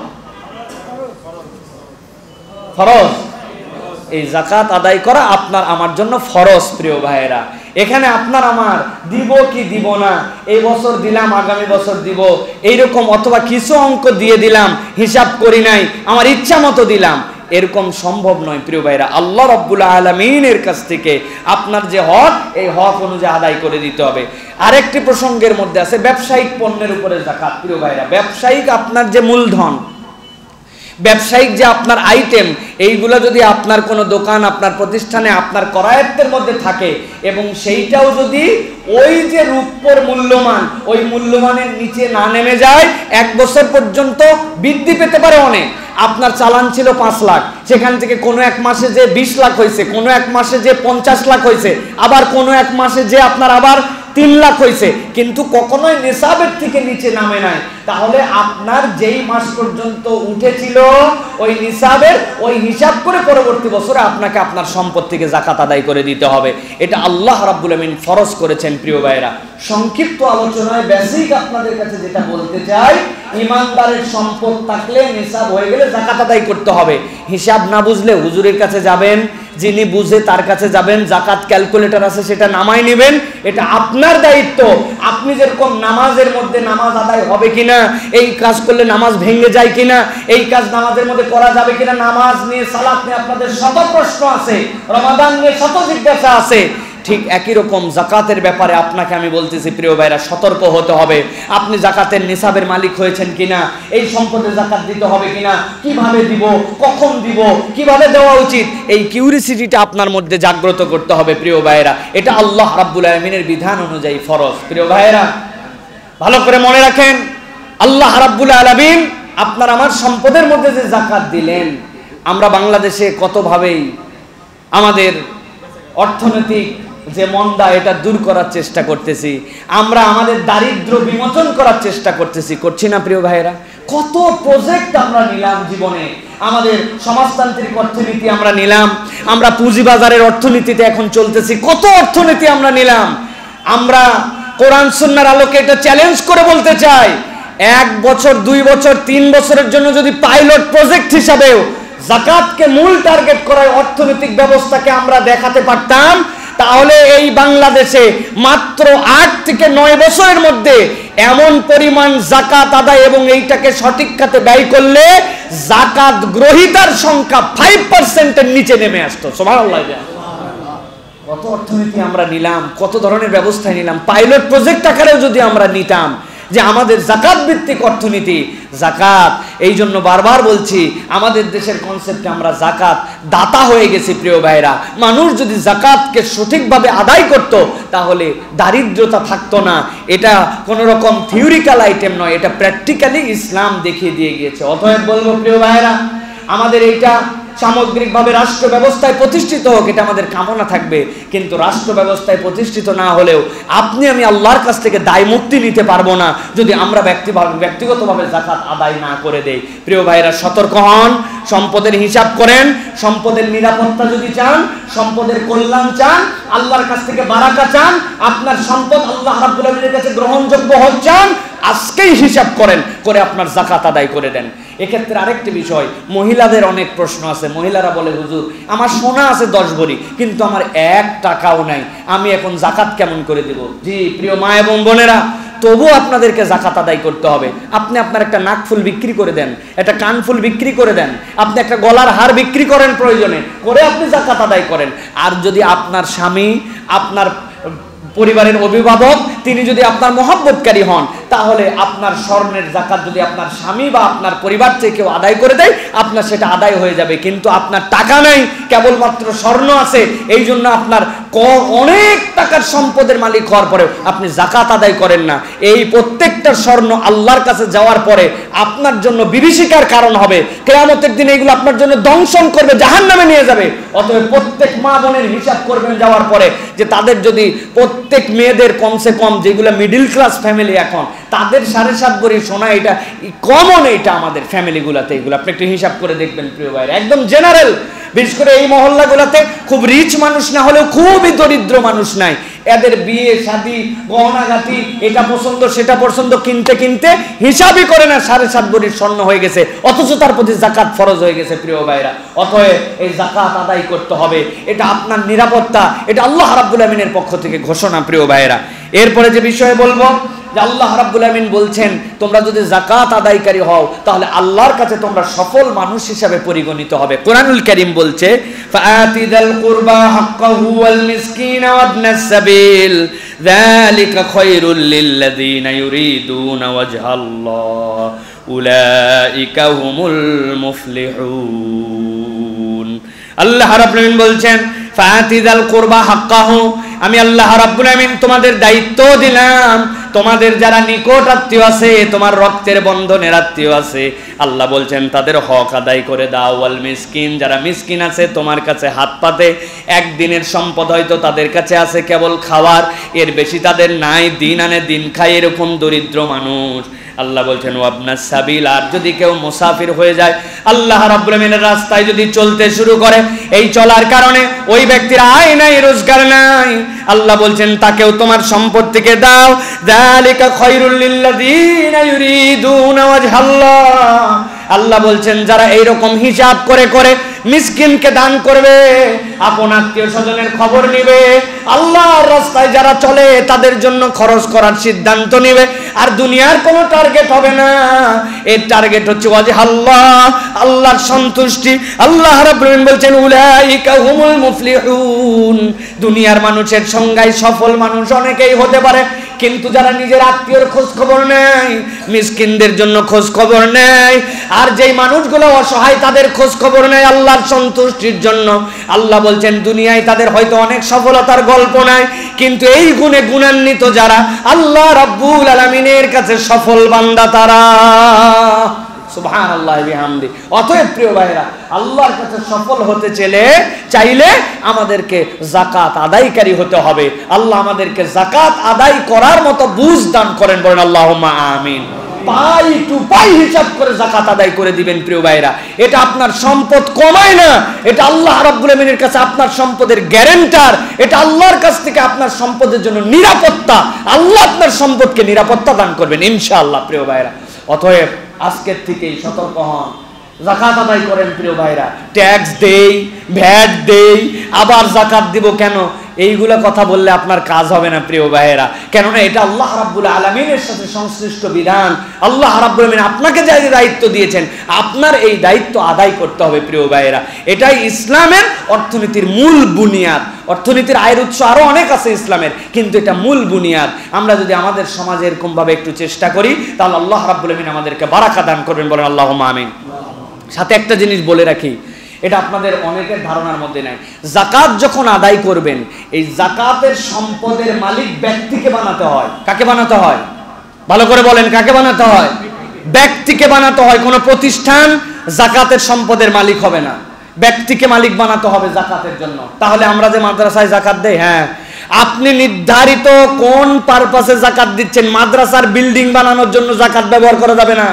ফরজ। এই যাকাত আদায় করা আপনার আমার জন্য ফরজ। প্রিয় ভাইয়েরা, এখানে আপনার আমার দিব কি দিব না, এই বছর দিলাম আগামী বছর দিব এইরকম, অথবা কিছু অঙ্ক দিয়ে দিলাম হিসাব করি নাই আমার ইচ্ছা মতো দিলাম, এরকম সম্ভব নয়। প্রিয় ভাইরা, আল্লাহ রাব্বুল আলামিনের কাছ থেকে আপনার যে হক এই হক অনুযায়ী আদায় করে দিতে হবে। আরেকটি প্রসঙ্গের মধ্যে আছে ব্যবসায়িক পণ্যের উপরে যাকাত। প্রিয় ভাইরা, ব্যবসায়িক আপনার যে মূলধন, ব্যবসায়িক যে আপনার আইটেম, এইগুলো যদি আপনার কোনো দোকান আপনার প্রতিষ্ঠানে আপনার করায়ত্তের মধ্যে থাকে এবং সেইটাও যদি ওই যে রূপর মূল্যমান ওই মূল্যমানের নিচে না নেমে যায়, 1 বছর পর্যন্ত বৃদ্ধি পেতে পারে অনেক। আপনার চালান ছিল 5 লাখ, সেখান থেকে কোনো 1 মাসে যে 20 লাখ হয়েছে, কোনো 1 মাসে যে 50 লাখ হয়েছে, আবার কোনো 1 মাসে যে আপনার আবার 3 লাখ হয়েছে, কিন্তু কখনোই নিসাবের থেকে নিচে নামে নাই, তাহলে আপনার যেই মাস পর্যন্ত উঠেছিল ওই নিসাবের ওই হিসাব করে পরবর্তী বছরে আপনাকে আপনার সম্পদ থেকে যাকাত আদায় করে দিতে হবে। এটা আল্লাহ রাব্বুল আমিন ফরজ করেছেন। প্রিয় ভাইরা, সংক্ষিপ্ত আলোচনায় বেসিক আপনাদের কাছে যেটা বলতে চাই, ইমানদারের সম্পদ থাকলে নিসাব হয়ে গেলে যাকাত আদায় করতে হবে। হিসাব না বুঝলে হুজুরের কাছে যাবেন, যিনি বুঝে তার কাছে যাবেন, যাকাত ক্যালকুলেটর আছে সেটা নামায় নেবেন, এটা আপনার দায়িত্ব। আপনি যেরকম নামাজের মধ্যে নামাজ আদায় হবে কিনা, এই কাজ করলে নামাজ ভেঙে যায় কিনা, এই কাজ নামাজের মধ্যে করা যাবে কিনা, নামাজ নিয়ে সালাত নিয়ে আপনাদের শত প্রশ্ন আছে, রমাদান নিয়ে শত জিজ্ঞাসা আছে, ঠিক একই রকম যাকাতের ব্যাপারে আপনাকে আমি বলতেছি প্রিয় ভাইরা, সতর্ক হতে হবে। আপনি যাকাতের নিসাবের মালিক হয়েছেন কিনা, এই সম্পদে যাকাত দিতে হবে কিনা, কিভাবে দিব, কখন দিব, কিভাবে দেওয়া উচিত, এই কিউরিসিটিটা আপনার মধ্যে জাগ্রত করতে হবে। প্রিয় ভাইরা, এটা আল্লাহ রাব্বুল আলামিনের বিধান অনুযায়ী ফরজ। প্রিয় ভাইরা, ভালো করে মনে রাখেন, আল্লাহ রাব্বুল আলামিন আপনার আমার সম্পদের মধ্যে যে যাকাত দিলেন, আমরা বাংলাদেশে কতভাবেই আমাদের অর্থনৈতিক যে মন্দা এটা দূর করার চেষ্টা করতেছি, আমরা আমাদের দারিদ্র্য বিমোচন করার চেষ্টা করছি না প্রিয় ভাইয়েরা? কত প্রজেক্ট আমরা নিলাম জীবনে, আমাদের সমাজতান্ত্রিক অর্থনীতি আমরা নিলাম, আমরা পুঁজিবাজারের অর্থনীতিতে এখন চলতেছি, কত অর্থনীতি আমরা নিলাম। আমরা কোরআন সুন্নাহর আলোকে এটা চ্যালেঞ্জ করে বলতে চাই, 1 বছর 2 বছর 3 বছরের জন্য যদি পাইলট প্রজেক্ট হিসাবেও যাকাতকে মূল টার্গেট করার অর্থনৈতিক ব্যবস্থাকে আমরা দেখাতে পারতাম, তাহলে এই বাংলাদেশে মাত্র 8 থেকে 9 বছরের মধ্যে এমন পরিমাণ যাকাত আদায় এবং এইটাকে সঠিক খাতে ব্যয় করলে যাকাত গ্রহীতার সংখ্যা 5% এর নিচে নেমে আসতো। সুবহানাল্লাহ। কত অর্থনীতি আমরা নিলাম, কত ধরনের ব্যবস্থা নিলাম। পাইলট প্রজেক্ট আকারেও যদি আমরা নিতাম যে আমাদের যাকাত ভিত্তিক অর্থনীতি, যাকাত, এই জন্য বারবার বলছি আমাদের দেশের কনসেপ্টে আমরা যাকাত দাতা হয়ে গেছি প্রিয় ভাইরা। মানুষ যদি যাকাতকে সঠিকভাবে আদায় করত তাহলে দারিদ্রতা থাকতো না। এটা কোনো রকম থিওরিক্যাল আইটেম নয়, এটা প্র্যাকটিক্যালি ইসলাম দেখিয়ে দিয়ে গিয়েছে। অতএব বলবো প্রিয় ভাইরা, আমাদের এইটা সামগ্রিকভাবে রাষ্ট্র ব্যবস্থায় প্রতিষ্ঠিত হোক, এটা আমাদের কামনা থাকবে। কিন্তু রাষ্ট্র ব্যবস্থায় প্রতিষ্ঠিত না হলেও আপনি আমি আল্লাহর কাছ থেকে দায় মুক্তি নিতে পারবো না যদি আমরা ব্যক্তিগতভাবে যাকাত আদায় না করে দেই। প্রিয় ভাইরা, সতর্ক হন, সম্পদের হিসাব করেন। সম্পদের নিরাপত্তা যদি চান, সম্পদের কল্যাণ চান, আল্লাহর কাছ থেকে বারাকা চান, আপনার সম্পদ আল্লাহ রাব্বুল আলামিনের কাছে গ্রহণযোগ্য হওয়া চান, আজকেই হিসাব করেন, করে আপনার যাকাত আদায় করে দেন। এক্ষেত্রে আরেকটি বিষয়, মহিলাদের অনেক প্রশ্ন আছে। মহিলারা বলে, হুজুর আমার সোনা আছে 10 ভরি কিন্তু আমার 1 টাকাও নাই, আমি এখন যাকাত কেমন করে দেব? জি প্রিয় মা এবং বোনেরা, তবু আপনাদেরকে যাকাত আদায় করতে হবে। আপনি আপনার একটা নাকফুল বিক্রি করে দেন, একটা কানফুল বিক্রি করে দেন, আপনি একটা গলার হার বিক্রি করেন, প্রয়োজনে করে আপনি যাকাত আদায় করেন। আর যদি আপনার স্বামী, আপনার পরিবারের অভিভাবক, তিনি যদি আপনার মহব্বতকারী হন, তাহলে আপনার স্বর্ণের যাকাত যদি আপনার স্বামী বা আপনার পরিবার থেকে কেউ আদায় করে দেয়, আপনার সেটা আদায় হয়ে যাবে। কিন্তু আপনার টাকা নাই, কেবলমাত্র স্বর্ণ আছে, এই জন্য আপনার অনেক টাকার সম্পদের মালিক হওয়ার পরেও আপনি যাকাত আদায় করেন না। এই প্রত্যেকটা স্বর্ণ আল্লাহর কাছে যাওয়ার পরে আপনার জন্য বিভীষিকার কারণ হবে। কিয়ামতের দিনে এগুলো আপনার জন্য দংশন করবে, জাহান্নামে নিয়ে যাবে। অতএব প্রত্যেক মা বোনের হিসাব করবেন যাওয়ার পরে যে তাদের যদি প্রত্যেক মেয়েদের কমসে কম, যেগুলো মিডিল ক্লাস ফ্যামিলি এখন, তাদের 7.5 ভরি সোনা, এটা কমন, এটা আমাদের ফ্যামিলিগুলোতে, এগুলো আপনি একটু হিসাব করে দেখবেন প্রিয় ভাইরা। একদম জেনারেল, বিশেষ করে এই মহল্লাগুলোতে খুব রিচ মানুষ না হলেও খুবই দরিদ্র মানুষ নাই, এদের বিয়ে শাদী গহনাগাটি, এটা পছন্দ সেটা পছন্দ কিনতে কিনতে হিসাবই করে না 7.5 ভরির স্বর্ণ হয়ে গেছে, অথচ তার প্রতি যাকাত ফরজ হয়ে গেছে প্রিয় ভাইরা। অতএব এই যাকাত আদায় করতে হবে, এটা আপনার নিরাপত্তা, এটা আল্লাহ রাব্বুল আমিনের পক্ষ থেকে ঘোষণা প্রিয় ভাইরা। এরপরে যে বিষয়ে বলবো, যে আল্লাহ রাব্বুল আমিন বলছেন তোমরা যদি যাকাত আদায়কারী হও তাহলে আল্লাহর কাছে তোমরা সফল মানুষ হিসাবে পরিগণিত হবে। কোরআনুল কারীম বলছে, ফাআতিদাল কুরবা হাক্কাহু ওয়াল মিসকিনা ওয়াবনাস সাবিল যালিকা খায়রুল লিল্লাযিনা ইউরিদুনা ওয়াজহাল্লাহ উলাইকা হুমুল মুফলিহুন। আল্লাহ রাব্বুল আমিন বলছেন, ফাআতিদাল কুরবা হাক্কাহু, আমি আল্লাহ রাব্বুল আমিন তোমাদের দায়িত্ব দিলাম, তোমাদের যারা নিকট আত্মীয় আছে, তোমার রক্তের বন্ধনের আত্মীয় আছে, আল্লাহ বলছেন তাদের হক আদায় করে দাও। ওয়াল মিসকিন, যারা মিসকিন আছে তোমার কাছে হাত পাতে, একদিনের সম্পদ হয়তো তাদের কাছে আছে কেবল খাওয়ার, এর বেশি তাদের নাই, দিন আনে দিন খায়, এরকম দরিদ্র মানুষ। আল্লাহ বলছেন ওয়াবনাস সাবিল, আর যদি কেউ মুসাফির হয়ে যায়, আল্লাহ রাব্বুল আমিনের রাস্তায় যদি চলতে শুরু করে, এই চলার কারণে ওই ব্যক্তির আয় নাই, রোজগার নাই, আল্লাহ বলছেন তাকেও তোমার সম্পদ থেকে দাও। যালিকা খায়রুল লিল্লাযিনা ইউরিদুনা ওয়াজহাল্লাহ, আল্লাহ বলছেন যারা এইরকম হিসাব করে করে মিসকিনকে দান করবে, আপন আত্মীয় স্বজনের খবর নিবে, আল্লাহর রাস্তায় যারা চলে তাদের জন্য খরচ করার সিদ্ধান্ত নিবে, আর দুনিয়ার কোনো টার্গেট হবে না, এর টার্গেট হচ্ছে ওয়াজহাল্লাহ, আল্লাহর সন্তুষ্টি। আল্লাহ রাব্বুল আমিন বলছেন উলাইকা হুমুল মুফলিহুন। দুনিয়ার মানুষের সংজ্ঞায় সফল মানুষ অনেকেই হতে পারে, কিন্তু যারা নিজের আত্মীয়র খোঁজ খবর নেয়, মিসকিনদের জন্য খোঁজ খবর নেয়, আর যেই মানুষগুলো অসহায় তাদের খোঁজ খবর নেয় আল্লাহর সন্তুষ্টির জন্য, আল্লাহ বলছেন দুনিয়ায় তাদের হয়তো অনেক সফলতার গল্প নাই, কিন্তু এই গুণে গুণান্বিত যারা, আল্লাহ রাব্বুল আলামিনের কাছে সফল বান্দা তারা। সুবহানাল্লাহি বিহামদি। অতএব প্রিয় ভাইরা, আল্লাহর কাছে সফল হতে চাইলে আমাদেরকে যাকাত আদায়কারী হতে হবে। আল্লাহ আমাদেরকে যাকাত আদায় করার মতো বুঝ দান করেন, বলেন আল্লাহুম্মা আমিন। পাই টু পাই হিসাব করে যাকাত আদায় করে দিবেন প্রিয় ভাইরা। এটা আপনার সম্পদ কমায় না, এটা আল্লাহ রাব্বুল আমিনের কাছে আপনার সম্পদের গ্যারান্টার। এটা আল্লাহর কাছ থেকে আপনার সম্পদের জন্য নিরাপত্তা। আল্লাহ আপনার সম্পদকে নিরাপত্তা দান করবেন ইনশাআল্লাহ প্রিয় ভাইরা। অতএব আজকের থেকেই সতর্ক হন, যাকাত আদায় করেন প্রিয় ভাইরা। ট্যাক্স দেই, ভ্যাট দেই, আবার যাকাত দিব কেন? এইগুলা কথা বললে আপনার কাজ হবে না প্রিয় ভাইয়েরা, কেননা এটা আল্লাহ রাব্বুল আলামিনের সাথে সংশ্লিষ্ট বিধান। আল্লাহ রাব্বুল আলামিন আপনাকে যে দায়িত্ব দিয়েছেন, আপনার এই দায়িত্ব আদায় করতে হবে প্রিয় ভাইয়েরা। এটাই ইসলামের অর্থনীতির মূল বুনিয়াদ। অর্থনীতির আয়ের উৎস আরো অনেক আছে ইসলামের, কিন্তু এটা মূল বুনিয়াদ। আমরা যদি আমাদের সমাজে এরকম ভাবে একটু চেষ্টা করি, তাহলে আল্লাহ রাব্বুল আলামিন আমাদেরকে বারাকা দান করবেন, বলেন আল্লাহুম্মা আমিন। সাথে একটা জিনিস বলে রাখি, এটা আপনাদের অনেকের ধারণার মধ্যে নাই। যাকাত যখন আদায় করবেন, এই যাকাতের সম্পদের মালিক ব্যক্তিকে বানাতে হয়। কাকে বানাতে হয়? ভালো করে বলেন, কাকে বানাতে হয়? ব্যক্তিকে বানাতে হয়। কোনো প্রতিষ্ঠান যাকাতের সম্পদের মালিক হবে না, ব্যক্তিকে মালিক বানাতে হবে যাকাতের জন্য। তাহলে আমরা যে মাদ্রাসায় যাকাত দেই, হ্যাঁ, আপনি নির্ধারিত কোন পারপাসে যাকাত দিচ্ছেন, মাদ্রাসার বিল্ডিং বানানোর জন্য যাকাত ব্যবহার করা যাবে না।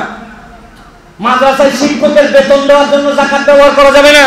মাদ্রাসায় শিক্ষকের বেতন দেওয়ার জন্য যাকাত ব্যবহার করা যাবে না।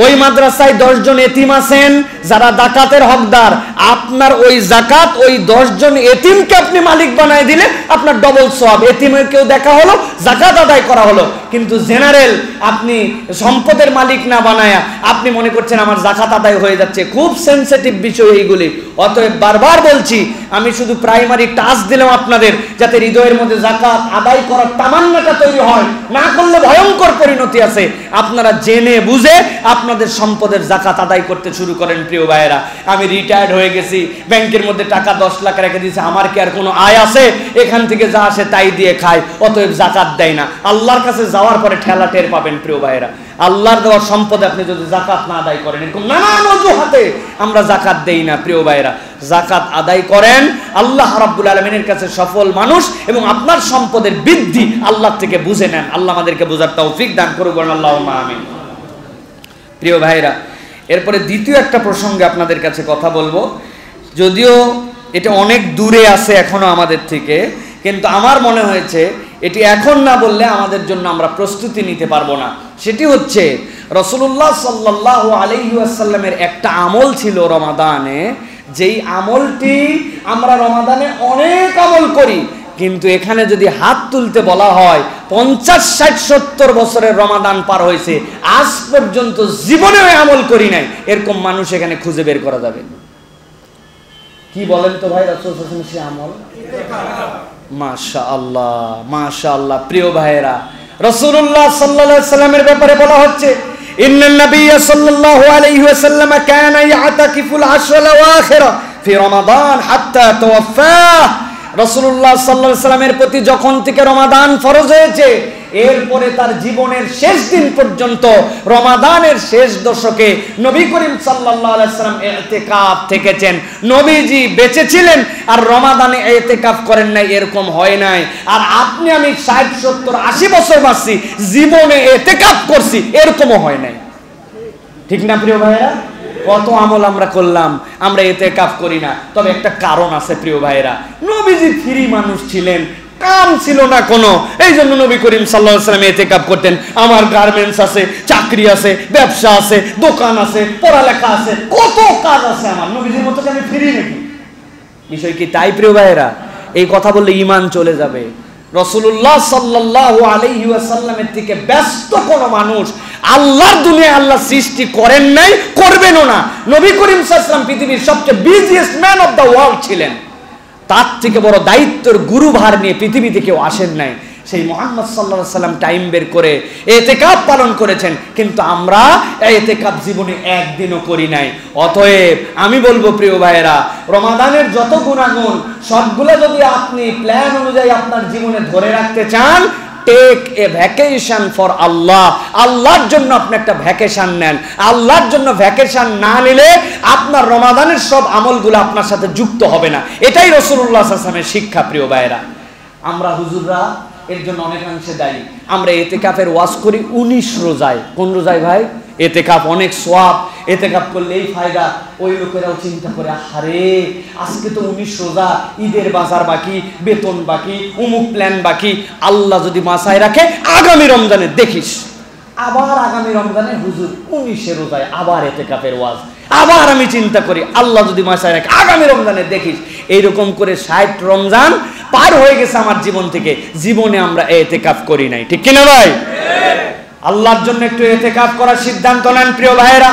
ওই মাদ্রাসায় 10 জন এতিম আছেন যারা যাকাতের হকদার, আপনার ওই যাকাত ওই 10 জন এতিমকে আপনি মালিক বানায় দিলে আপনার ডবল সওয়াব। এতিমের কেউ দেখা হলো, যাকাত আদায় করা হলো। কিন্তু জেনারেল আপনি সম্পদের মালিক না বানায়া আপনি মনে করছেন আমার যাকাত আদায় হয়ে যাচ্ছে। খুব সেনসিটিভ বিষয় এইগুলি। অতএব বারবার বলছি, আমি শুধু প্রাইমারি টাচ দিলাম আপনাদের, যাতে হৃদয়ের মধ্যে যাকাত আদায় করার তামান্নাটা তৈরি হয়। না করলে ভয়ঙ্কর পরিণতি আছে। আপনারা জেনে বুঝে আপনাদের সম্পদের যাকাত আদায় করতে শুরু করেন প্রিয় ভাইয়েরা। আমি রিটায়ার্ড হয়ে গেছি, ব্যাংকের মধ্যে টাকা 10 লাখ রেখে দিয়েছি, আমার কি আর কোনো আয় আছে? এখান থেকে যা আসে তাই দিয়ে খায়, অতএব যাকাত দেয় না। আল্লাহর কাছে যাওয়ার পরে ঠেলা টের পাবেন প্রিয় ভাইয়েরা। আল্লাহর দেওয়ার সম্পদে আপনি যদি যাকাত না আদায় করেন, এরকম নানান অজুহাতে আমরা যাকাত দেই না প্রিয় ভাইয়েরা। যাকাত আদায় করেন, আল্লাহ রাব্বুল আলামিনের কাছে সফল মানুষ এবং আপনার সম্পদের বৃদ্ধি আল্লাহ থেকে বুঝে নেন। আল্লাহ আমাদেরকে বোঝার তৌফিক দান করুন, আল্লাহুম্মা আমিন। প্রিয় ভাইরা, এরপরে দ্বিতীয় একটা প্রসঙ্গে আপনাদের কাছে কথা বলবো, যদিও এটা অনেক দূরে আছে এখনো আমাদের থেকে, কিন্তু আমার মনে হয়েছে এটি এখন না বললে আমাদের জন্য আমরা প্রস্তুতি নিতে পারবো না। সেটি হচ্ছে রাসূলুল্লাহ সাল্লাল্লাহু আলাইহি ওয়াসাল্লামের একটা আমল ছিল রমাদানে, যেই আমলটি আমরা রমাদানে অনেক আমল করি, কিন্তু এখানে যদি হাত তুলতে বলা হয় 50, 60, 70 বছরের রমাদান পার হয়েছে, আজ পর্যন্ত জীবনে আমল করি নাই, এরকম মানুষ এখানে খুঁজে বের করা যাবে। কি বলেন তো ভাই? রাসূল সাল্লাল্লাহু আলাইহি ওয়াসাল্লাম সে আমল, মাশাআল্লাহ মাশাআল্লাহ। প্রিয় ভাইয়েরা, রাসূলুল্লাহ সাল্লাল্লাহু আলাইহি ওয়াসাল্লামের ব্যাপারে বলা হচ্ছে, ইন্নান নাবিয়্য সাল্লাল্লাহু আলাইহি ওয়াসাল্লাম কানা ইয়াতাকিফুল আশরাল আওয়াখিরা ফি রমাদান হাত্তা তাওয়াফাহ। রাসূলুল্লাহ সাল্লাল্লাহু আলাইহি ওয়াসাল্লামের প্রতি যখন থেকে রমাদান ফরজ হয়েছে, এরপরে তার জীবনের শেষ দিন পর্যন্ত রমাদানের শেষ দশকে নবী করিম সাল্লাল্লাহু আলাইহি ওয়াসাল্লাম ইতিকাফ থেকেছেন। নবীজি বেঁচে ছিলেন আর রমাদানে ইতিকাফ করেন নাই, এরকম হয় নাই। আর আপনি আমি 60, 70, 80 বছর বাঁচছি, জীবনে ইতিকাফ করছি, এরকমও হয় নাই। ঠিক না প্রিয় ভাইরা? কত আমল আমরা করলাম, আমরা ইতিকাফ করি না। তবে একটা কারণ আছে প্রিয় ভাইরা, নবীজি ফ্রি মানুষ ছিলেন, কাম ছিল না কোনো, এই জন্য নবী করিম সাল্লাল্লাহু আলাইহি ওয়াসাল্লাম ইতিকাফ করতেন। আমার গার্মেন্টস আছে, চাকরি আছে, ব্যবসা আছে, দোকান আছে, পড়ালেখা আছে, কত কাজ আছে আমার, নবীজির মতো আমি ফ্রি নাকি? বিষয় কি তাই প্রিয় ভাইরা? এই কথা বললে ঈমান চলে যাবে। রাসূলুল্লাহ সাল্লাল্লাহু আলাইহি ওয়াসাল্লামের থেকে ব্যস্ত কোন মানুষ আল্লাহর দুনিয়ায় আল্লাহ সৃষ্টি করেন নাই, করবেনও না। নবী করিম সাল্লাল্লাহু আলাইহি ওয়াসাল্লাম পৃথিবীর সবচেয়ে busiest man of the world ছিলেন। তার থেকে বড় দায়িত্বের গুরুভার নিয়ে পৃথিবীতে কেউ আসেন নাই। সেই মুহাম্মদ সাল্লাল্লাহু আলাইহি ওয়াসাল্লাম টাইম বের করে ইতিকাফ পালন করেছেন, কিন্তু আমরা ইতিকাফ জীবনে একদিনও করি নাই। অতএব আমি বলবো প্রিয় ভাইয়েরা, রমাদানের যত গুণাগুণ সবগুলো যদি আপনি প্ল্যান অনুযায়ী আপনার জীবনে ধরে রাখতে চান, টেক এ ভ্যাকেশন ফর আল্লাহ। আল্লাহর জন্য আপনি একটা ভ্যাকেশন নেন। আল্লাহর জন্য ভ্যাকেশন না নিলে আপনার রমাদানের সব আমলগুলো আপনার সাথে যুক্ত হবে না। এটাই রাসূলুল্লাহ সাল্লাল্লাহু আলাইহি ওয়াসাল্লামের শিক্ষা প্রিয় ভাইয়েরা। আমরা হুজুররা এর জন্য অনেকাংশে দায়ী। আমরা এতেকাফের ওয়াজ করি 19 রোজায়। কোন রোজায় ভাই? এতেকাফ অনেক সওয়াব, এতেকাফ করলে এই ফায়দা। ওই লোকেরাও চিন্তা করে, আরে আজকে তো 19 রোজা, ঈদের বাজার বাকি, বেতন বাকি, অমুক প্ল্যান বাকি, আল্লাহ যদি মাসায় রাখে আগামী রমজানে দেখিস। আবার আগামী রমজানে হুজুর 19 রোজায় আবার এতেকাফের ওয়াজ। আবার আমি চিন্তা করি, আল্লাহ যদি মাসায় রাখে আগামী রমজানে দেখিস। এইরকম করে 60 রমজান পার হয়ে গেছে আমার জীবন থেকে, জীবনে আমরা এতেকাফ করি নাই। ঠিক কিনা ভাই? আল্লাহর জন্য একটু এতেকাফ করার সিদ্ধান্ত নেন প্রিয় ভাইয়েরা।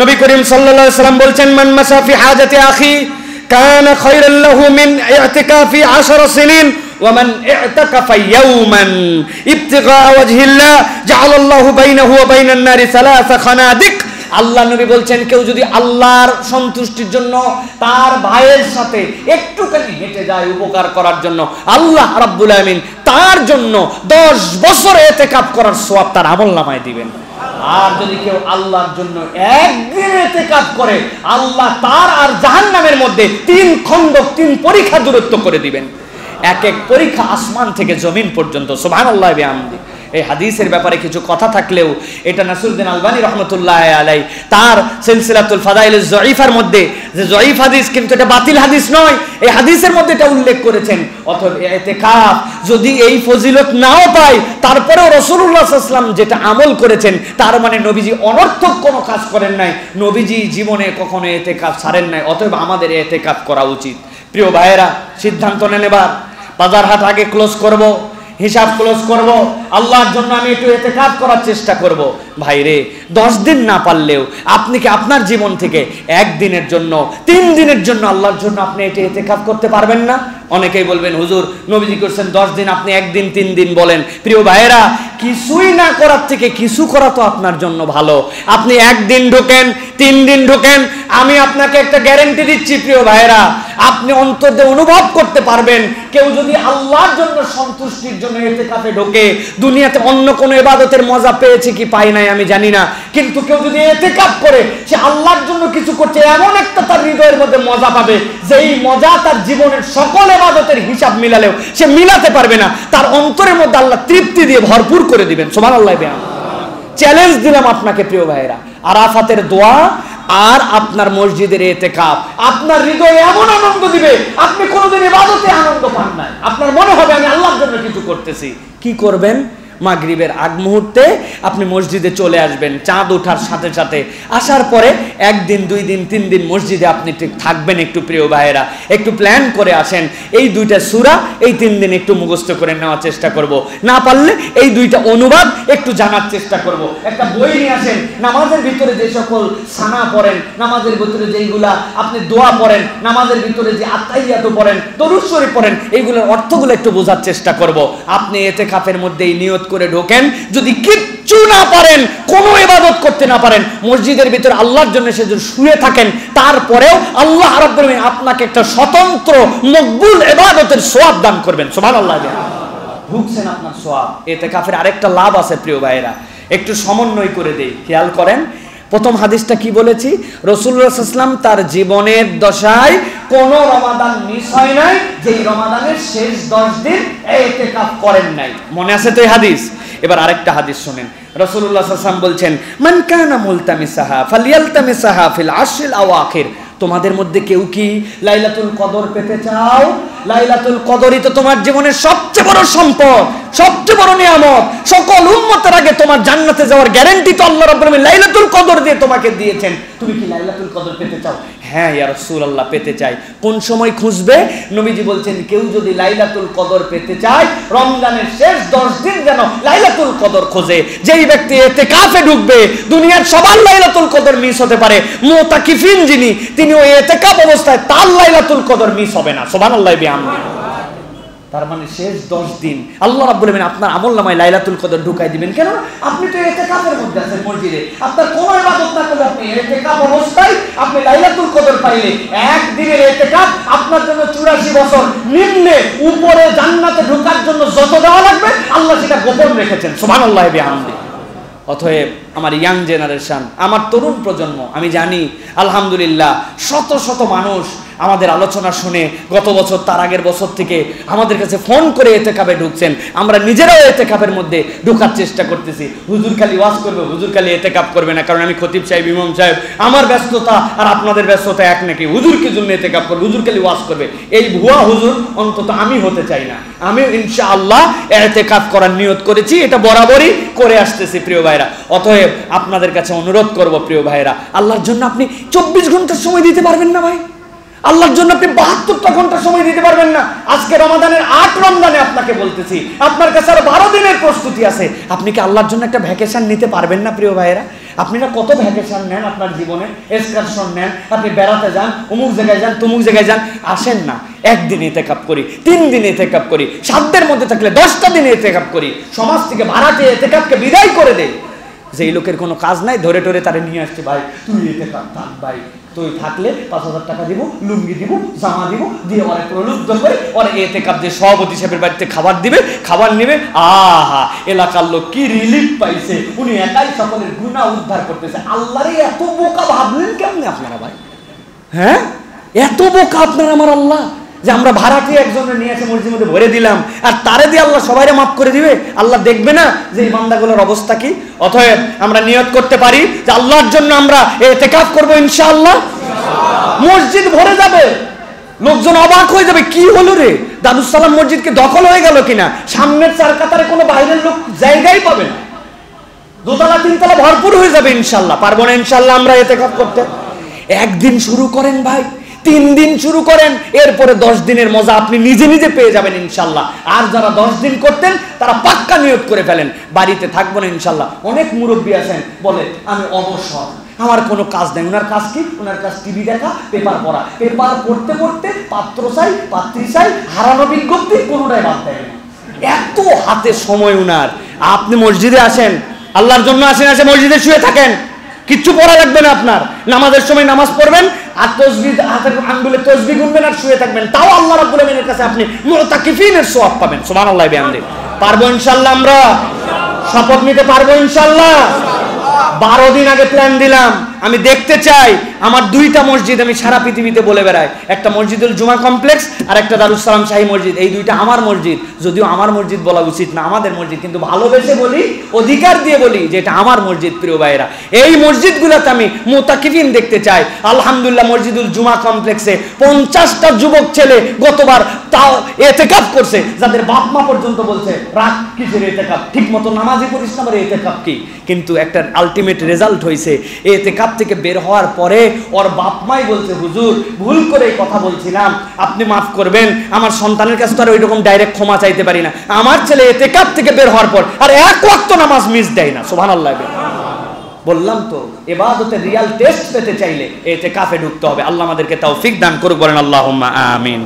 নবী করিম সাল্লাল্লাহু আলাইহি ওয়াসাল্লাম বলছেন, মান মাসা ফি হাজাতি আখি কানা খায়রান লাহু মিন ইতিকাফি 10 সিনিন ওয়া মান ইতাকাফা ইয়াওমান ইবতিগা ওয়াজহিল্লাহ জাআলাল্লাহু বাইনাহু ওয়া বাইনান নারি 3 খানাদিক। আল্লাহ নবী বলছেন, কেউ যদি আল্লাহর সন্তুষ্টির জন্য তার ভাইয়ের সাথে একটুখানি হেঁটে যায় উপকার করার জন্য, আল্লাহ রাব্বুল আলামিন তার জন্য 10 বছর ইতিকাফ করার সওয়াব তার আমলনামায় দিবেন। আর যদি কেউ আল্লাহর জন্য একদিন ইতিকাফ করে, আল্লাহ তার আর জাহান্নামের মধ্যে 3 খণ্ডক 3 পরীক্ষা দূরত্ব করে দিবেন। এক এক পরীক্ষা আসমান থেকে জমিন পর্যন্ত। সুবহানাল্লাহি বিহামদি। এই হাদিসের ব্যাপারে কিছু কথা থাকলেও এটা নাসিরউদ্দিন আলবানী রহমতুল্লাহ আলাইহি তার সিলসিলাতুল ফাদাইলুজ যঈফার মধ্যে, যে যঈফ হাদিস কিন্তু এটা বাতিল হাদিস নয়, এই হাদিসের মধ্যে এটা উল্লেখ করেছেন। অতএব ইতিকাফ যদি এই ফজিলত নাও পায়, তারপরেও রাসূলুল্লাহ সাল্লাল্লাহু আলাইহি ওয়াসাল্লাম যেটা আমল করেছেন তার মানে নবীজি অনর্থক কোনো কাজ করেন নাই, নবীজি জীবনে কখনো ইতিকাফ ছাড়েন নাই। অতএব আমাদের ইতিকাফ করা উচিত। প্রিয় ভাইয়েরা, সিদ্ধান্ত নেন এবার বাজার হাট আগে ক্লোজ করব, হিসাব ক্লোজ করব, আল্লাহর জন্য আমি একটু ইতিকাফ করার চেষ্টা করব। ভাইরে, 10 দিন না পারলেও আপনি কি আপনার জীবন থেকে 1 দিনের জন্য 3 দিনের জন্য আল্লাহর জন্য আপনি এটা ইতিকাফ করতে পারবেন না? অনেকেই বলবেন, হুজুর নবীজি করছেন 10 দিন, আপনি 1 দিন 3 দিন বলেন। প্রিয় ভাইয়েরা, কিছুই না করার থেকে কিছু করা তো আপনার জন্য ভালো। আপনি 1 দিন ঢোকেন, 3 দিন ঢোকেন, আমি আপনাকে একটা গ্যারান্টি দিচ্ছি প্রিয় ভাইয়েরা, আপনি অন্তরে অনুভব করতে পারবেন, কেউ যদি আল্লাহর জন্য সন্তুষ্টির জন্য ইতিকাফে ঢোকে, দুনিয়াতে অন্য কোনো ইবাদতের মজা পেয়েছে কি পায় নাই আমি জানি না, কিন্তু কেউ যদি ইতিকাফ করে সে আল্লাহর জন্য কিছু করছে, এমন একটা তার হৃদয়ের মধ্যে মজা পাবে, যেই মজা তার জীবনের সকল ইবাদতের হিসাব মিলালেও সে মিলাতে পারবে না। তার অন্তরের মধ্যে আল্লাহ তৃপ্তি দিয়ে ভরপুর করে দিবেন। সুবহানাল্লাহ। চ্যালেঞ্জ দিলাম আপনাকে প্রিয় ভাইয়েরা, আরাফাতের দোয়া আর আপনার মসজিদের ইতিকাফ আপনার হৃদয়ে এমন আনন্দ দিবে, আপনি কোনোদিন ইবাদতে আনন্দ পান নাই। আপনার মনে হবে আমি আল্লাহর জন্য কিছু করতেছি। কি করবেন? মাগরিবের আগ মুহূর্তে আপনি মসজিদে চলে আসবেন, চাঁদ ওঠার সাথে সাথে। আসার পরে 1 দিন 2 দিন 3 দিন মসজিদে আপনি ঠিক থাকবেন। একটু প্রিয় ভাইয়েরা, একটু প্ল্যান করে আসেন, এই 2টা সূরা এই 3 দিন একটু মুখস্থ করে নেওয়ার চেষ্টা করব, না পারলে এই 2টা অনুবাদ একটু জানার চেষ্টা করব। একটা বই নিয়ে আসেন, নামাজের ভিতরে যে সকল সানা পড়েন, নামাজের ভিতরে যেইগুলা আপনি দোয়া পড়েন, নামাজের ভিতরে যে আত্তাহিয়াতু পড়েন, দরুদ শরীফ পড়েন, এইগুলোর অর্থগুলো একটু বোঝার চেষ্টা করব। আপনি ইতিকাফের মধ্যে এই নিয়ত করে ঢোকেন, যদি কিচ্ছু না পারেন, কোনো ইবাদত করতে না পারেন, মসজিদের ভিতরে আল্লাহর জন্য সে যদি শুয়ে থাকেন, তারপরেও আল্লাহ রাব্বুল আলামিন আপনাকে একটা স্বতন্ত্র মকবুল ইবাদতের সওয়াব দান করবেন। সুবহানাল্লাহ। ঢুকছেন আপনার সওয়াব। ইতিকাফের আরেকটা লাভ আছে প্রিয় ভাইয়েরা, একটু সমন্বয় করে দেই, খেয়াল করেন। প্রথম হাদিসটা কি বলেছি? রাসূলুল্লাহ সাল্লাল্লাহু আলাইহি ওয়াসাল্লাম তার জীবনের দশায় কোন রমাদান মিস হয় নাই যে রমাদানের শেষ 10 দিন ইতিকাফ করেন নাই। মনে আছে তো এই হাদিস? এবার আরেকটা হাদিস শুনেন। রাসূলুল্লাহ সাল্লাল্লাহু আলাইহি ওয়াসাল্লাম বলছেন, মান কানা মুলতামিসাহা ফালইয়ালতামিসাহা ফিল আশরিল আওয়াখির। তোমাদের মধ্যে কেউ কি লাইলাতুল কদর পেতে চাও? লাইলাতুল কদরই তো তোমার জীবনের সবচেয়ে বড় সম্পদ, সবচেয়ে বড় নিয়ামত। সকল উম্মতের আগে তোমার জান্নাতে যাওয়ার গ্যারান্টি তো আল্লাহ রাব্বুল আলামিন লাইলাতুল কদর দিয়ে তোমাকে দিয়েছেন। তুমি কি লাইলাতুল কদর পেতে চাও? হ্যাঁ ইয়া রাসূলুল্লাহ, পেতে চাই। কোন সময় খুঁজবে? নবীজি বলছেন, কেউ যদি লাইলাতুল কদর পেতে চায়, রমজানের শেষ 10 দিন যেন লাইলাতুল কদর খোঁজে। যেই ব্যক্তি ইতিকাফে ঢুকবে, দুনিয়ার সবার লাইলাতুল কদর মিস হতে পারে, মুতাকিফিন যিনি, তিনি ওই ইতিকাফ অবস্থায় তার লাইলাতুল কদর মিস হবে না। সুবহানাল্লাহ বিহামদিহি। তার মানে শেষ 10 দিন আল্লাহ রাব্বুল আলামিন আপনার আমলনামায় লাইলাতুল কদর ঢুকাই দিবেন। কেন? আপনি তো ইতিকাফের মধ্যে আছেন মসজিদে, আপনার কোনো ইবাদত না করলে আপনি ইতিকাফ অবস্থায় আপনি লাইলাতুল কদর পাইলে, 1 দিনের ইতিকাফ আপনার জন্য 84 বছর। নিম্নে উপরে জান্নাতে ঢোকার জন্য যত দেওয়া লাগবে আল্লাহ সেটা গোপন রেখেছেন। সুবহানাল্লাহ বিহামদিহি। অতএব আমার ইয়াং জেনারেশন, আমার তরুণ প্রজন্ম, আমি জানি আলহামদুলিল্লাহ শত শত মানুষ আমাদের আলোচনা শুনে গত বছর তার আগের বছর থেকে আমাদের কাছে ফোন করে এতেকাবে ঢুকছেন। আমরা নিজেরাও এতেকাবের মধ্যে ঢোকার চেষ্টা করতেছি। হুজুর খালি ওয়াজ করবে, হুজুর খালি এতেকাব করবে না, কারণ আমি খতিব সাহেব, ইমাম সাহেব, আমার ব্যস্ততা আর আপনাদের ব্যস্ততা এক নাকি? হুজুর কি জন্য এতেকাব করবে, হুজুর খালি ওয়াজ করবে, এই ভুয়া হুজুর অন্তত আমি হতে চাই না। আমি ইনশাআল্লাহ এতেকাব করার নিয়ত করেছি, এটা বরাবরই করে আসতেছি প্রিয় ভাইরা। অতএব আপনাদের কাছে অনুরোধ করব প্রিয় ভাইরা, আল্লাহর জন্য আপনি 24 ঘন্টার সময় দিতে পারবেন না ভাই? আল্লাহর জন্য আপনি 72টা ঘন্টা সময় দিতে পারবেন না? আজকে রমাদানের 8 রমজানে আপনাকে বলতেছি, আপনার কাছে আরো 12 দিনের প্রস্তুতি আছে। আপনি কি আল্লাহর জন্য একটা ভ্যাকেশন নিতে পারবেন না প্রিয় ভাইয়েরা? আপনারা কত ভ্যাকেশন নেন আপনার জীবনে, এক্সকারশন নেন, আপনি বেড়াতে যান, অমুক জায়গায় যান, তমুক জায়গায় যান, আসেন না। একদিন ইতিকাফ করি, 3 দিন ইতিকাফ করি, সাধ্যের মধ্যে থাকলে 10টা দিন ইতিকাফ করি, সমাজ থেকে ভাড়াটে ইতিকাফকে বিদায় করে দেয়। যে এই লোকের কোনো কাজ নাই, ধরে টরে তারে নিয়ে আসছে, ভাই তুই ইতিকাফ থাক, ভাই তুই থাকলে 5000 টাকা দিব, লুঙ্গি দিব, জামা দিব, দিয়ে অনেক প্রলুব্ধ করে ওরা এতেকাফ যে সভাপতি সাহেবের বাড়িতে খাবার দিবে, খাবার নেবে। আহা, এলাকার লোক কি রিলিফ পাইছে, উনি একাই সকলের গুনাহ উদ্ধার করতেছে। আল্লাহরে এত বোকা ভাবলেন কেমনে আপনারা ভাই? হ্যাঁ, এত বোকা আপনারা আমার আল্লাহ, যে আমরা ভাড়াটি একজনের নিয়ে এসে মসজিদের মধ্যে ভরে দিলাম, আর তারে দিয়ে আল্লাহ সবাইরে মাফ করে দিবে? আল্লাহ দেখবে না যে এই বান্দাগুলোর অবস্থা কি? অতএব আমরা নিয়ত করতে পারি যে আল্লাহর জন্য আমরা ইতিকাফ করব ইনশাআল্লাহ। মসজিদ ভরে যাবে, লোকজন অবাক হয়ে যাবে, কি হলো রে, দারুস সালাম মসজিদ কি দখল হয়ে গেল কিনা? সামনের 4 কাতারে কোনো বাইরের লোক জায়গাই পাবে না, 2তলা 3তলা ভরপুর হয়ে যাবে ইনশাআল্লাহ। পারবো না ইনশাআল্লাহ আমরা ইতিকাফ করতে? একদিন শুরু করেন ভাই, 3 দিন শুরু করেন, এরপরে 10 দিনের মজা আপনি নিজে নিজে পেয়ে যাবেন ইনশাআল্লাহ। আর যারা 10 দিন করতেন তারা পাক্কা নিয়ত করে ফেলেন, বাড়িতে থাকবো না ইনশাআল্লাহ। অনেক মুরব্বী আছেন বলে আমি অবসর, আমার কোনো কাজ নেই। ওনার কাজ কি? ওনার কাজ টিভি দেখা, পেপার পড়া। পেপার পড়তে পড়তে পাত্র চাই, পাত্রী চাই, হারানো বিজ্ঞপ্তি, কোনোটাই বাদ দেয় না। এত হাতে সময় উনার। আপনি মসজিদে আসেন, আল্লাহর জন্য আসেন, আসে মসজিদে শুয়ে থাকেন, কিচ্ছু পড়া লাগবে না আপনার। নামাজের সময় নামাজ পড়বেন আর তসবিহ হাতের আঙ্গুলে তসবিহ গুনবেন আর শুয়ে থাকবেন, তাও আল্লাহ রাব্বুল আমিনের কাছে আপনি মুতাকিফিনের সওয়াব পাবেন। সুবহানাল্লাহ বিহামদি। পারবো ইনশাআল্লাহ? আমরা শপথ নিতে পারবো ইনশাআল্লাহ? 12 দিন আগে প্ল্যান দিলাম, আমি দেখতে চাই আমার 2টা মসজিদ আমি সারা পৃথিবীতে বলে বেড়াই, একটা মসজিদুল জুমা কমপ্লেক্স আর একটা দারুস সালাম শাহী মসজিদ। এই 2টা আমার মসজিদ, যদিও আমার মসজিদ বলা উচিত না, আমাদের মসজিদ, কিন্তু ভালোবেসে বলি, অধিকার দিয়ে বলি যে এটা আমার মসজিদ। প্রিয় ভাইয়েরা, এই মসজিদগুলোতে আমি মুতাকিফিন দেখতে চাই। আলহামদুলিল্লাহ মসজিদুল জুমা কমপ্লেক্সে 50টা যুবক ছেলে গতবার তাও ইতিকাফ করছে, যাদের বাপ মা পর্যন্ত বলছে রাখ কিসের ইতিকাফ, ঠিক মতো নামাজই পড়িস না, ইতিকাফ কি? কিন্তু একটা আলটিমেট রেজাল্ট হয়েছে, ইতিকাফ থেকে বের হওয়ার পরে ওর বাপ মাই বলছে, হুজুর ভুল করে কথা বলছিলাম, আপনি মাফ করবেন। আমার সন্তানের কাছে তো আর ওইরকম ডাইরেক্ট ক্ষমা চাইতে পারি না। আমার ছেলে ইতিকাফ থেকে বের হওয়ার পর আর 1 ওয়াক্ত নামাজ মিস দেয় না। সুবহানাল্লাহ। বললাম তো, ইবাদতের রিয়াল টেস্ট পেতে চাইলে ইতিকাফে ঢুকতে হবে। আল্লাহ আমাদেরকে তৌফিক দান করুক, বলেন আল্লাহুম্মা আমিন।